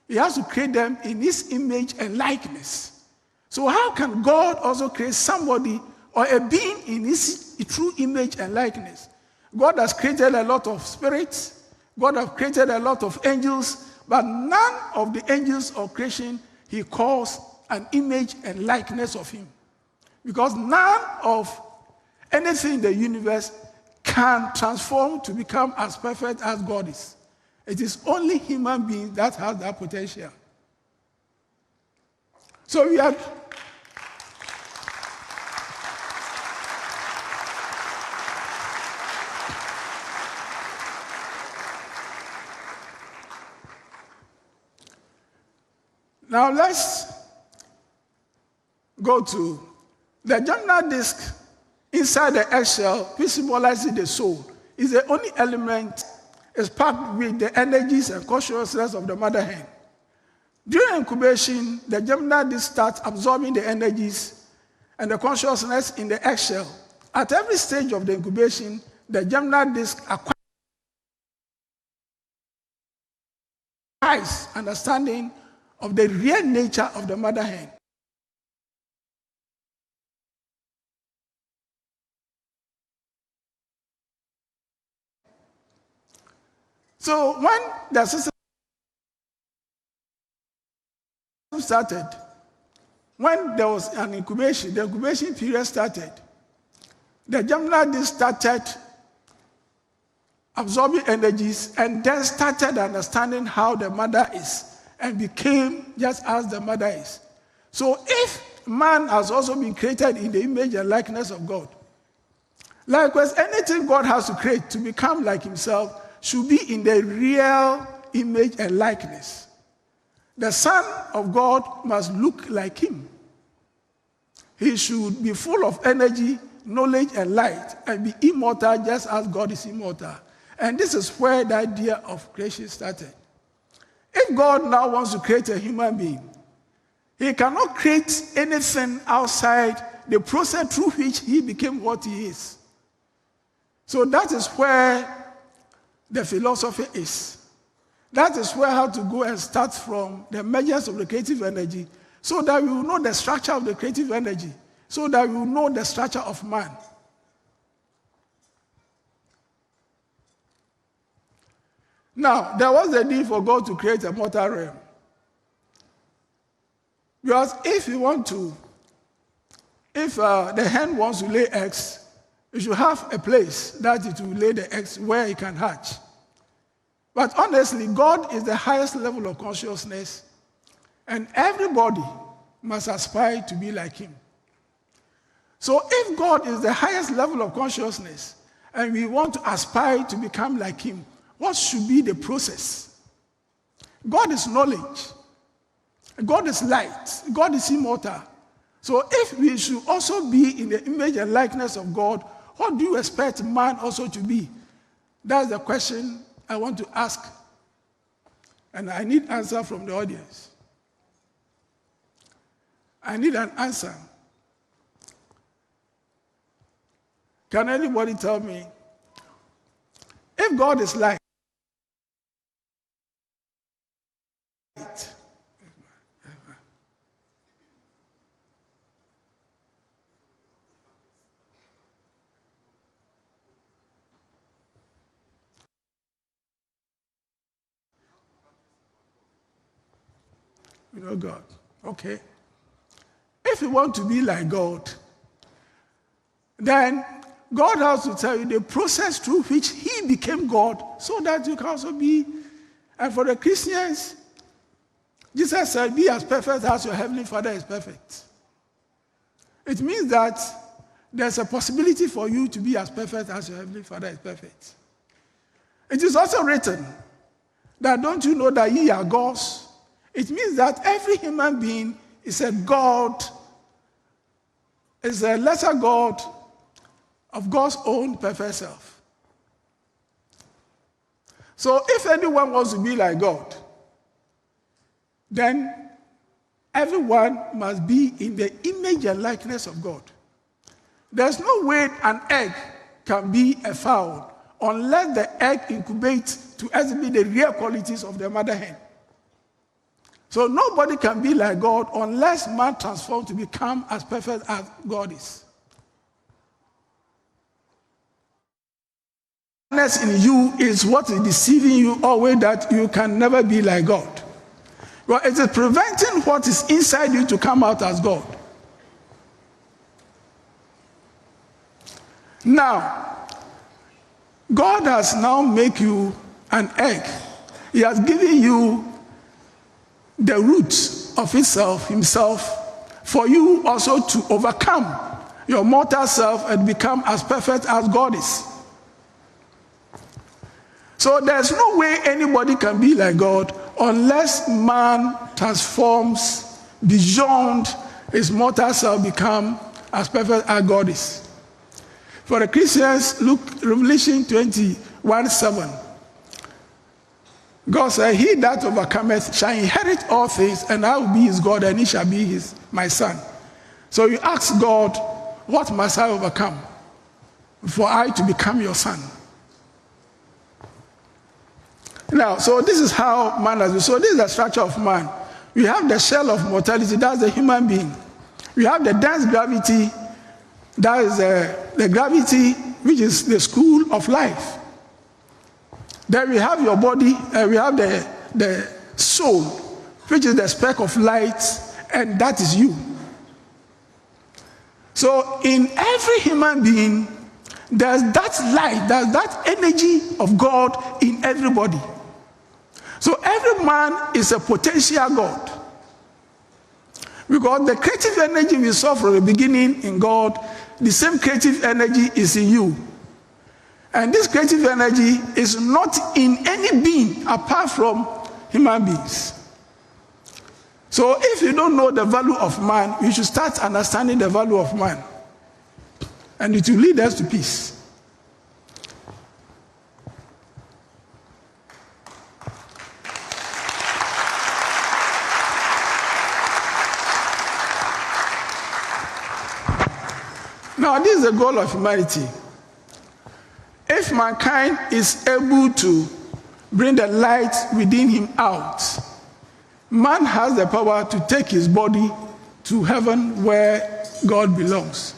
He has to create them in His image and likeness. So how can God also create somebody or a being in His true image and likeness? God has created a lot of spirits. God has created a lot of angels. But none of the angels of creation He calls an image and likeness of Him. Because none of anything in the universe can transform to become as perfect as God is. It is only human beings that have that potential. So we are... Now let's go to the germinal disc inside the eggshell, which symbolizes the soul, is the only element is packed with the energies and consciousness of the mother hen. During incubation, the germinal disc starts absorbing the energies and the consciousness in the eggshell. At every stage of the incubation, the germinal disc acquires understanding of the real nature of the mother hen. So when the system started, when there was an incubation, the incubation period started, the germinal disc started absorbing energies and then started understanding how the mother is and became just as the mother is. So if man has also been created in the image and likeness of God, likewise, anything God has to create to become like himself should be in the real image and likeness. The Son of God must look like him. He should be full of energy, knowledge, and light, and be immortal just as God is immortal. And this is where the idea of creation started. If God now wants to create a human being, he cannot create anything outside the process through which he became what he is. So that is where the philosophy is. That is where how to go and start from the measures of the creative energy so that we will know the structure of the creative energy, so that we will know the structure of man. Now, there was a need for God to create a mortal realm. Because if the hen wants to lay eggs, you should have a place that it will lay the eggs where it can hatch. But honestly, God is the highest level of consciousness, and everybody must aspire to be like him. So if God is the highest level of consciousness, and we want to aspire to become like him, what should be the process? God is knowledge. God is light. God is immortal. So if we should also be in the image and likeness of God, what do you expect man also to be? That's the question I want to ask. And I need answer from the audience. I need an answer. Can anybody tell me, if God is light, you know God, okay. If you want to be like God, then God has to tell you the process through which he became God so that you can also be. And for the Christians, Jesus said, be as perfect as your heavenly Father is perfect. It means that there's a possibility for you to be as perfect as your heavenly Father is perfect. It is also written that don't you know that ye are gods? It means that every human being is a God, is a lesser God of God's own perfect self. So if anyone wants to be like God, then everyone must be in the image and likeness of God. There's no way an egg can be a fowl unless the egg incubates to exhibit the real qualities of the mother hen. So nobody can be like God unless man transforms to become as perfect as God is. In you is what is deceiving you always, that you can never be like God. Well, it is preventing what is inside you to come out as God. Now, God has now made you an egg. He has given you the roots of himself, for you also to overcome your mortal self and become as perfect as God is. So there's no way anybody can be like God unless man transforms beyond his mortal self, become as perfect as God is. For the Christians, look, Revelation 21:7. God said, he that overcometh shall inherit all things, and I will be his God, and he shall be my son. So you ask God, what must I overcome for I to become your son? Now, so this is how man has been. So this is the structure of man. We have the shell of mortality, that's the human being. We have the dense gravity, that is the gravity which is the school of life. Then we have your body, we have the soul, which is the speck of light, and that is you. So in every human being, there's that light, there's that energy of God in everybody. So every man is a potential God. Because the creative energy we saw from the beginning in God, the same creative energy is in you. And this creative energy is not in any being apart from human beings. So if you don't know the value of man, you should start understanding the value of man. And it will lead us to peace. Now, this is the goal of humanity. If mankind is able to bring the light within him out, man has the power to take his body to heaven where God belongs.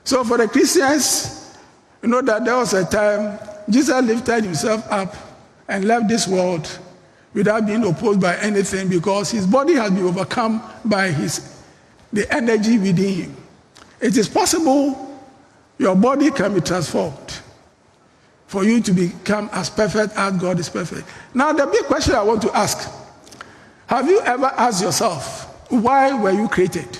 So for the Christians, you know that there was a time Jesus lifted himself up and left this world without being opposed by anything, because his body has been overcome by the energy within him. It is possible your body can be transformed for you to become as perfect as God is perfect. Now, the big question I want to ask, have you ever asked yourself, why were you created?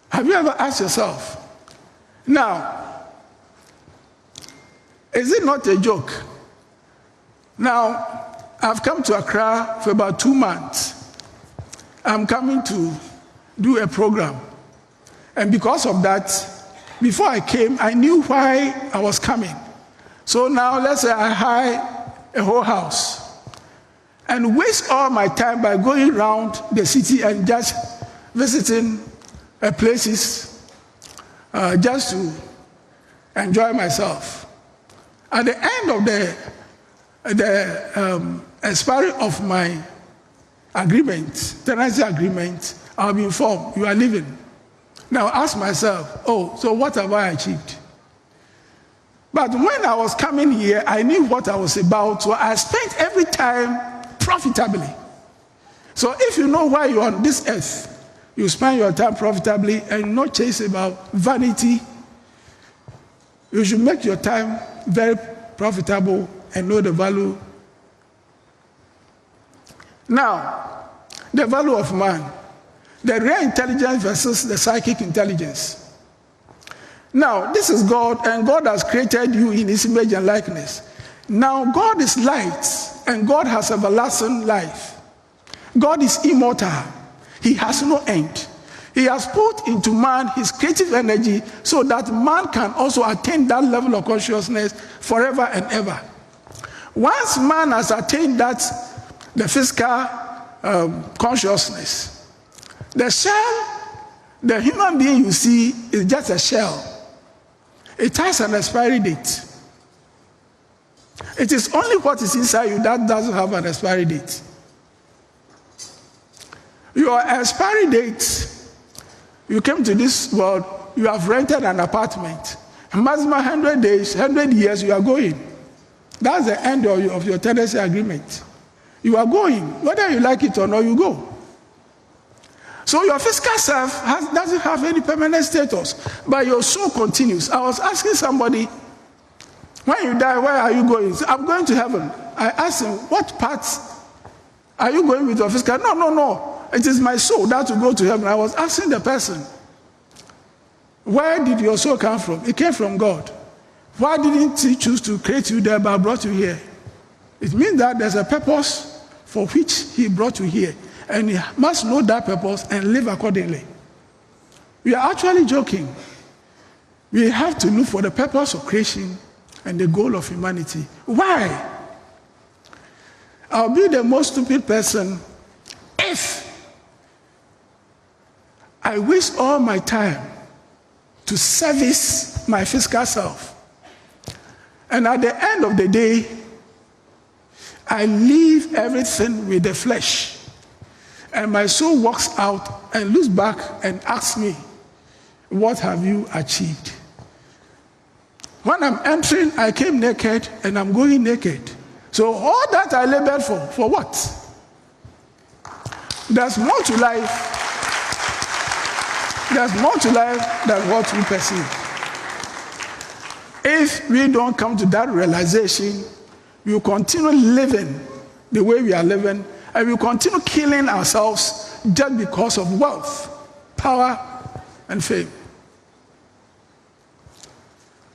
Have you ever asked yourself? Now, is it not a joke? Now, I've come to Accra for about 2 months. I'm coming to do a program. And because of that, before I came, I knew why I was coming. So now, let's say I hire a whole house and waste all my time by going around the city and just visiting places just to enjoy myself. At the end of the expiry of my agreement, tenancy agreement, I'll be informed you are leaving. Now ask myself, oh, so what have I achieved? But when I was coming here, I knew what I was about, so I spent every time profitably. So if you know why you're on this earth, you spend your time profitably and not chase about vanity. You should make your time very profitable and know the value. Now, the value of man. The real intelligence versus the psychic intelligence. Now, this is God, and God has created you in his image and likeness. Now, God is light, and God has everlasting life. God is immortal. He has no end. He has put into man his creative energy so that man can also attain that level of consciousness forever and ever. Once man has attained that, the physical consciousness, the shell, the human being you see is just a shell. It has an expiry date. It is only what is inside you that doesn't have an expiry date. Your expiry date, you came to this world, you have rented an apartment. Maximum 100 days, 100 years, you are going. That's the end of your tenancy agreement. You are going. Whether you like it or not, you go. So your physical self doesn't have any permanent status, but your soul continues. I was asking somebody, when you die, where are you going? So, I'm going to heaven. I asked him, what parts are you going with your physical? No. It is my soul that will go to heaven. I was asking the person, where did your soul come from? It came from God. Why didn't he choose to create you there but brought you here? It means that there's a purpose for which he brought you here. And you must know that purpose and live accordingly. We are actually joking. We have to look for the purpose of creation and the goal of humanity. Why? I'll be the most stupid person if I waste all my time to service my physical self. And at the end of the day, I leave everything with the flesh. And my soul walks out and looks back and asks me, what have you achieved? When I'm entering, I came naked and I'm going naked. So all that I labored for what? There's more to life. There's more to life than what we perceive. If we don't come to that realization, we will continue living the way we are living, and we will continue killing ourselves just because of wealth, power, and fame,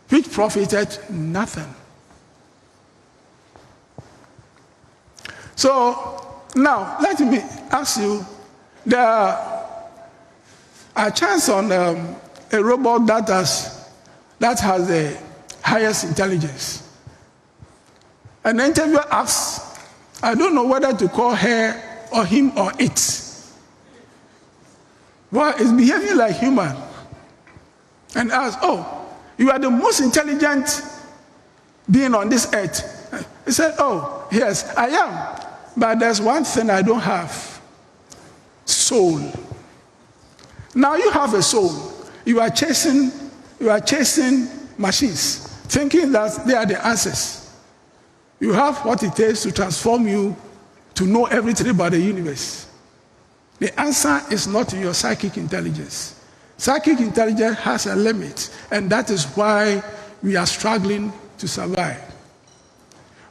which profited nothing. So now, let me ask you, there are a chance on a robot that has the highest intelligence. An interviewer asks, I don't know whether to call her or him or it. Well, it's behaving like human. And asks, oh, you are the most intelligent being on this earth. He said, oh, yes, I am. But there's one thing I don't have. Soul. Now you have a soul. You are chasing machines, thinking that they are the answers. You have what it takes to transform you to know everything about the universe. The answer is not in your psychic intelligence. Psychic intelligence has a limit, and that is why we are struggling to survive.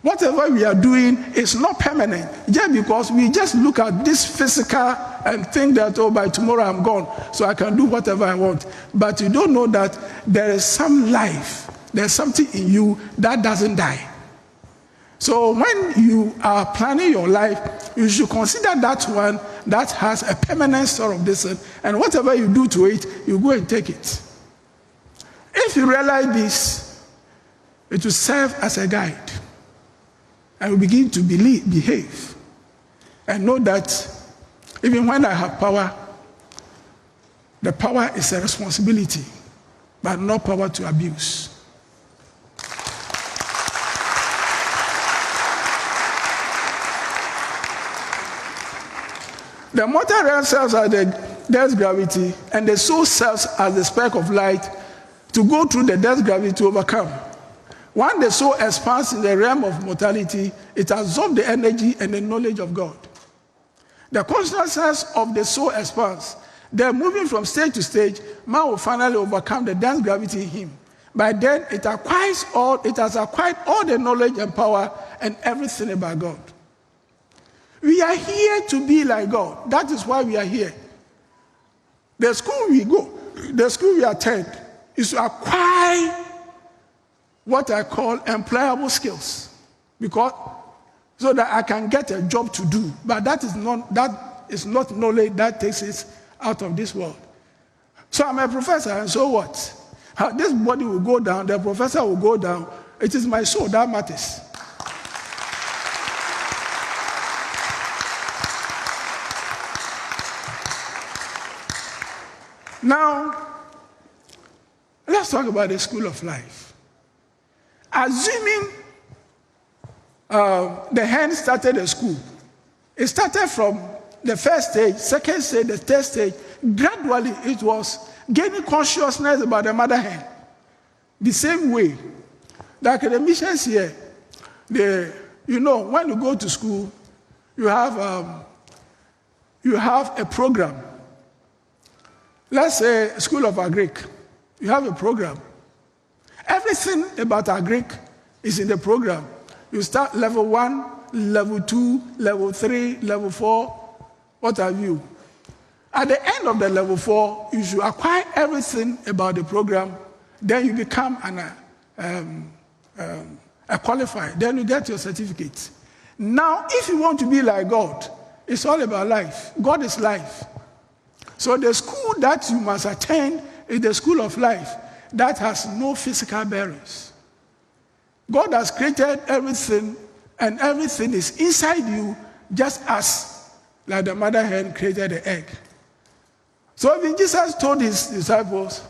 Whatever we are doing is not permanent, just because we just look at this physical and think that, oh, by tomorrow I'm gone, so I can do whatever I want. But you don't know that there is some life, there's something in you that doesn't die. So when you are planning your life, you should consider that one that has a permanent sort of this, and whatever you do to it, you go and take it. If you realize this, it will serve as a guide. And we begin to behave and know that even when I have power, the power is a responsibility, but not power to abuse. The mortal realm serves as the Earth's gravity, and the soul serves as the spark of light to go through the Earth's gravity to overcome. When the soul expands in the realm of mortality, it absorbs the energy and the knowledge of God. The consciousness of the soul expands. Then, moving from stage to stage, man will finally overcome the dense gravity in him. By then, it has acquired all the knowledge and power and everything about God. We are here to be like God. That is why we are here. The school we go, the school we attend, is to acquire what I call employable skills, because so that I can get a job to do. But that is not knowledge that takes it out of this world. So I'm a professor, and so what? This body will go down, the professor will go down. It is my soul that matters. Now, let's talk about the school of life. Assuming the hen started a school, it started from the first stage, second stage, the third stage. Gradually, it was gaining consciousness about the mother hen. The same way, the academicians here, when you go to school, you have a program. Let's say School of Agric. You have a program. Everything about Agric is in the program. You start level 1, level 2, level 3, level 4, what have you. At the end of the level 4, you should acquire everything about the program. Then you become a qualified. Then you get your certificate. Now, if you want to be like God, it's all about life. God is life. So the school that you must attend is the school of life that has no physical barriers. God has created everything, and everything is inside you, just as like the mother hen created the egg. So when Jesus told his disciples,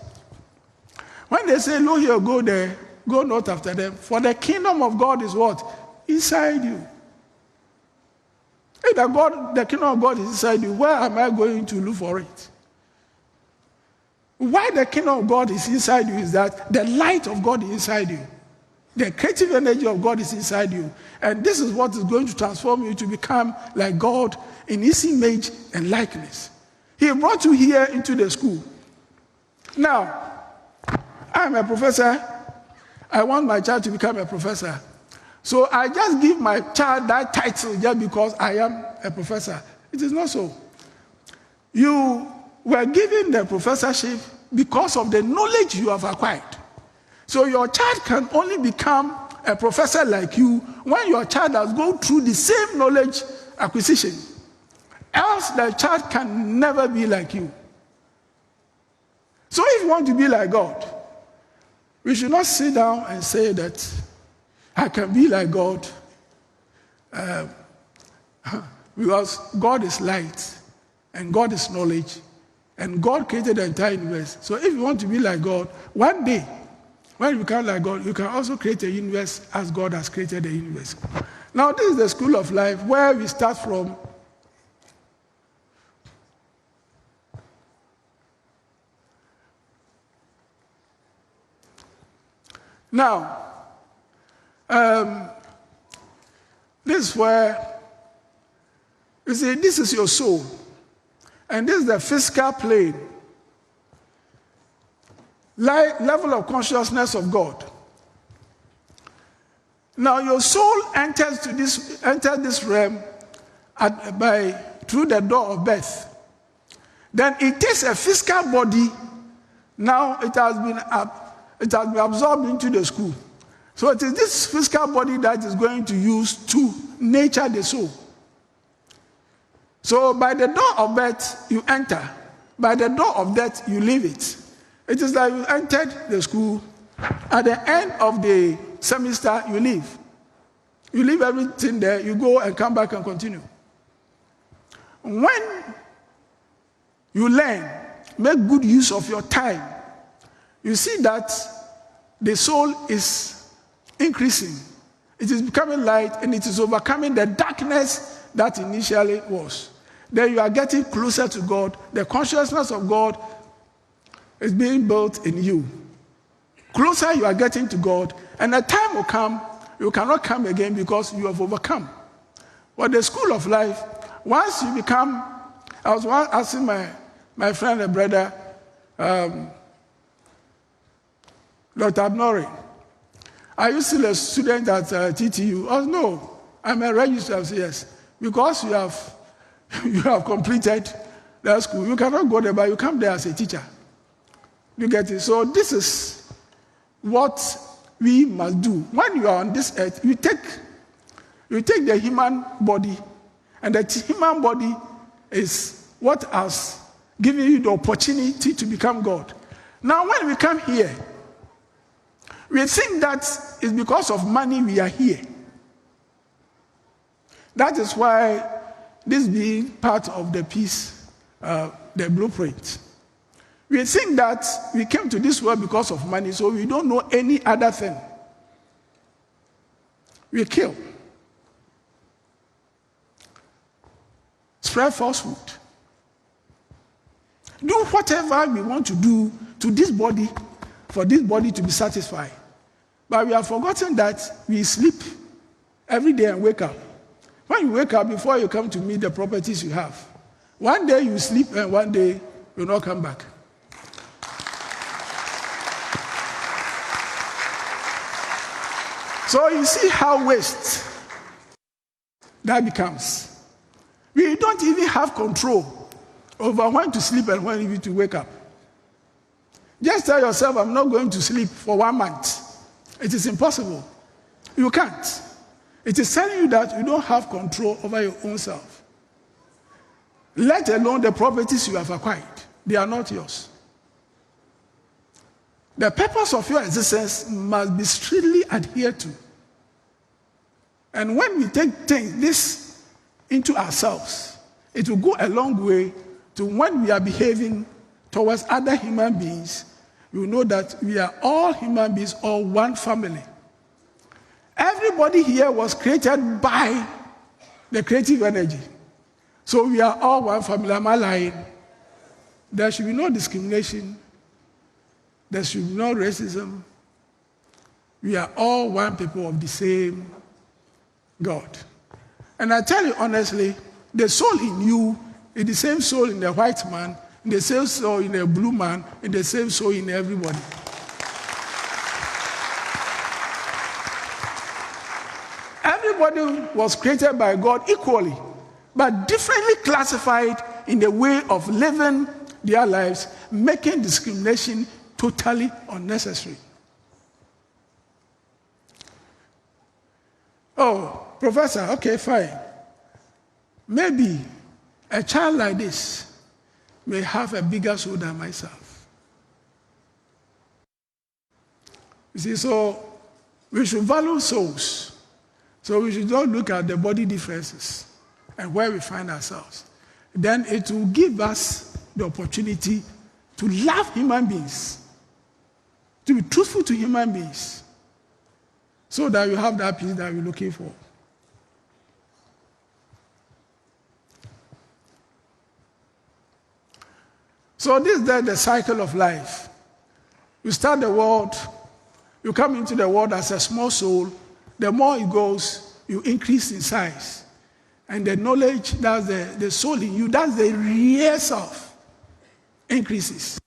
when they say, "Lo here, go there, go not after them, for the kingdom of God is what? Inside you." If the kingdom of God is inside you, where am I going to look for it? Why the kingdom of God is inside you is that the light of God is inside you. The creative energy of God is inside you. And this is what is going to transform you to become like God in his image and likeness. He brought you here into the school. Now, I'm a professor. I want my child to become a professor. So I just give my child that title just because I am a professor. It is not so. You were given the professorship because of the knowledge you have acquired. So your child can only become a professor like you when your child has gone through the same knowledge acquisition. Else the child can never be like you. So if you want to be like God, we should not sit down and say that I can be like God because God is light and God is knowledge and God created the entire universe. So if you want to be like God, one day, when you become like God, you can also create a universe as God has created the universe. Now, this is the school of life where we start from. Now, this is where, you see, this is your soul. And this is the physical plane. Level of consciousness of God. Now, your soul enters this realm through the door of birth. Then it takes a physical body. Now it has been absorbed into the school. So it is this physical body that is going to use to nurture the soul. So by the door of birth, you enter. By the door of death, you leave it. It is like you entered the school. At the end of the semester, you leave. You leave everything there. You go and come back and continue. When you learn, make good use of your time, you see that the soul is increasing. It is becoming light and it is overcoming the darkness that initially was. Then you are getting closer to God. The consciousness of God is being built in you. Closer you are getting to God, and a time will come, you cannot come again because you have overcome. But the school of life, once you become, I was once asking my friend and brother, Dr. Abnori, are you still a student at TTU? Oh, no, I'm a registered. I said, yes. Because you have completed that school. You cannot go there, but you come there as a teacher. You get it? So this is what we must do. When you are on this earth, you take the human body, and the human body is what has given you the opportunity to become God. Now, when we come here, we think that it's because of money we are here. That is why this being part of the peace, the blueprint. We think that we came to this world because of money, so we don't know any other thing. We kill. Spread falsehood. Do whatever we want to do to this body, for this body to be satisfied. But we have forgotten that we sleep every day and wake up. When you wake up, before you come to meet the properties you have, one day you sleep and one day you will not come back. So you see how waste that becomes. We don't even have control over when to sleep and when to wake up. Just tell yourself, I'm not going to sleep for 1 month. It is impossible. You can't. It is telling you that you don't have control over your own self. Let alone the properties you have acquired. They are not yours. The purpose of your existence must be strictly adhered to. And when we take this into ourselves, it will go a long way to when we are behaving towards other human beings. You know that we are all human beings, all one family. Everybody here was created by the creative energy. So we are all one family. Am I lying? There should be no discrimination there should be no racism. We are all one people of the same God. And I tell you honestly, the soul in you is the same soul in the white man, the same soul in the blue man, and the same soul in everybody. Everybody was created by God equally, but differently classified in the way of living their lives, making discrimination totally unnecessary. Oh, Professor, okay, fine. Maybe a child like this may have a bigger soul than myself. You see, so we should value souls. So we should not look at the body differences and where we find ourselves. Then it will give us the opportunity to love human beings, to be truthful to human beings, so that you have that peace that we're looking for. So this is the cycle of life. You start the world, you come into the world as a small soul. The more it goes, you increase in size. And the knowledge, that's the soul in you, that's the real self, increases.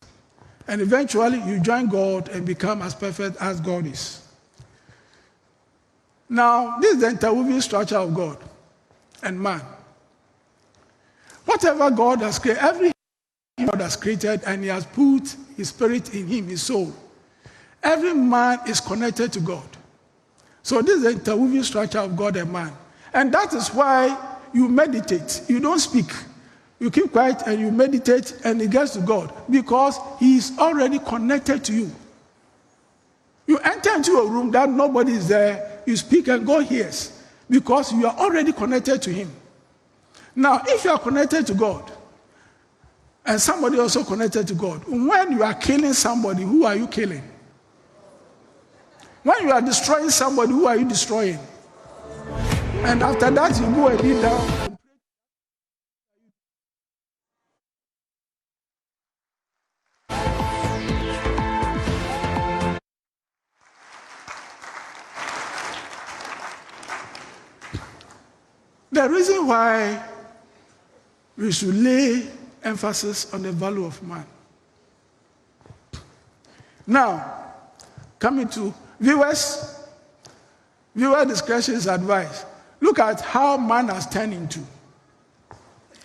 And eventually you join God and become as perfect as God is. Now, this is the interwoven structure of God and man. Whatever God has created, every God has created, and he has put his spirit in him, his soul. Every man is connected to God. So this is the interwoven structure of God and man. And that is why you meditate. You don't speak. You keep quiet and you meditate, and it gets to God, because he is already connected to you. You enter into a room that nobody is there, you speak and God hears, because you are already connected to him. Now, if you are connected to God, and somebody also connected to God, when you are killing somebody, who are you killing? When you are destroying somebody, who are you destroying? And after that, you go and kneel down. The reason why we should lay emphasis on the value of man. Now, coming to viewer discretion is advised. Look at how man has turned into.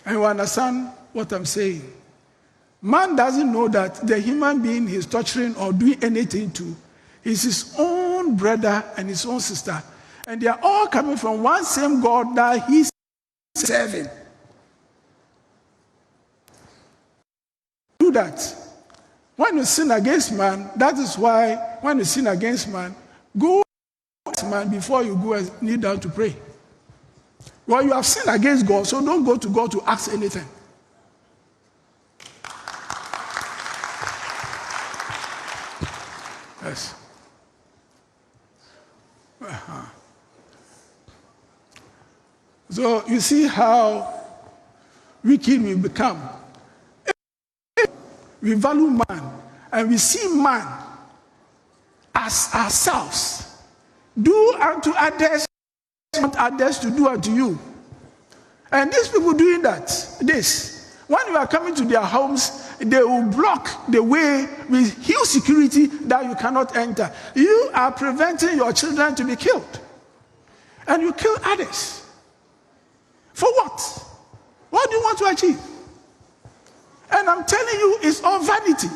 And you understand what I'm saying. Man doesn't know that the human being he's torturing or doing anything to is his own brother and his own sister. And they are all coming from one same God that he's serving. Do that. When you sin against man, that is why when you sin against man, go to man before you go and kneel down to pray. Well, you have sinned against God, so don't go to God to ask anything. Yes. So you see how wicked we become. We value man, and we see man as ourselves. Do unto others what others to do unto you. And these people doing that, when you are coming to their homes, they will block the way with huge security that you cannot enter. You are preventing your children to be killed. And you kill others. For what? What do you want to achieve? And I'm telling you, it's all vanity.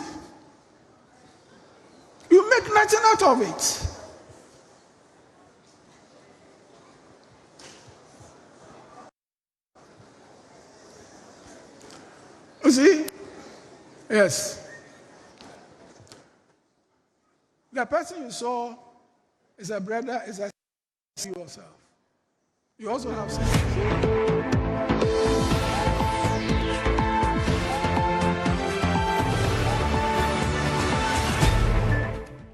You make nothing out of it. You see? Yes. The person you saw is a brother, is a yourself. You also have sense.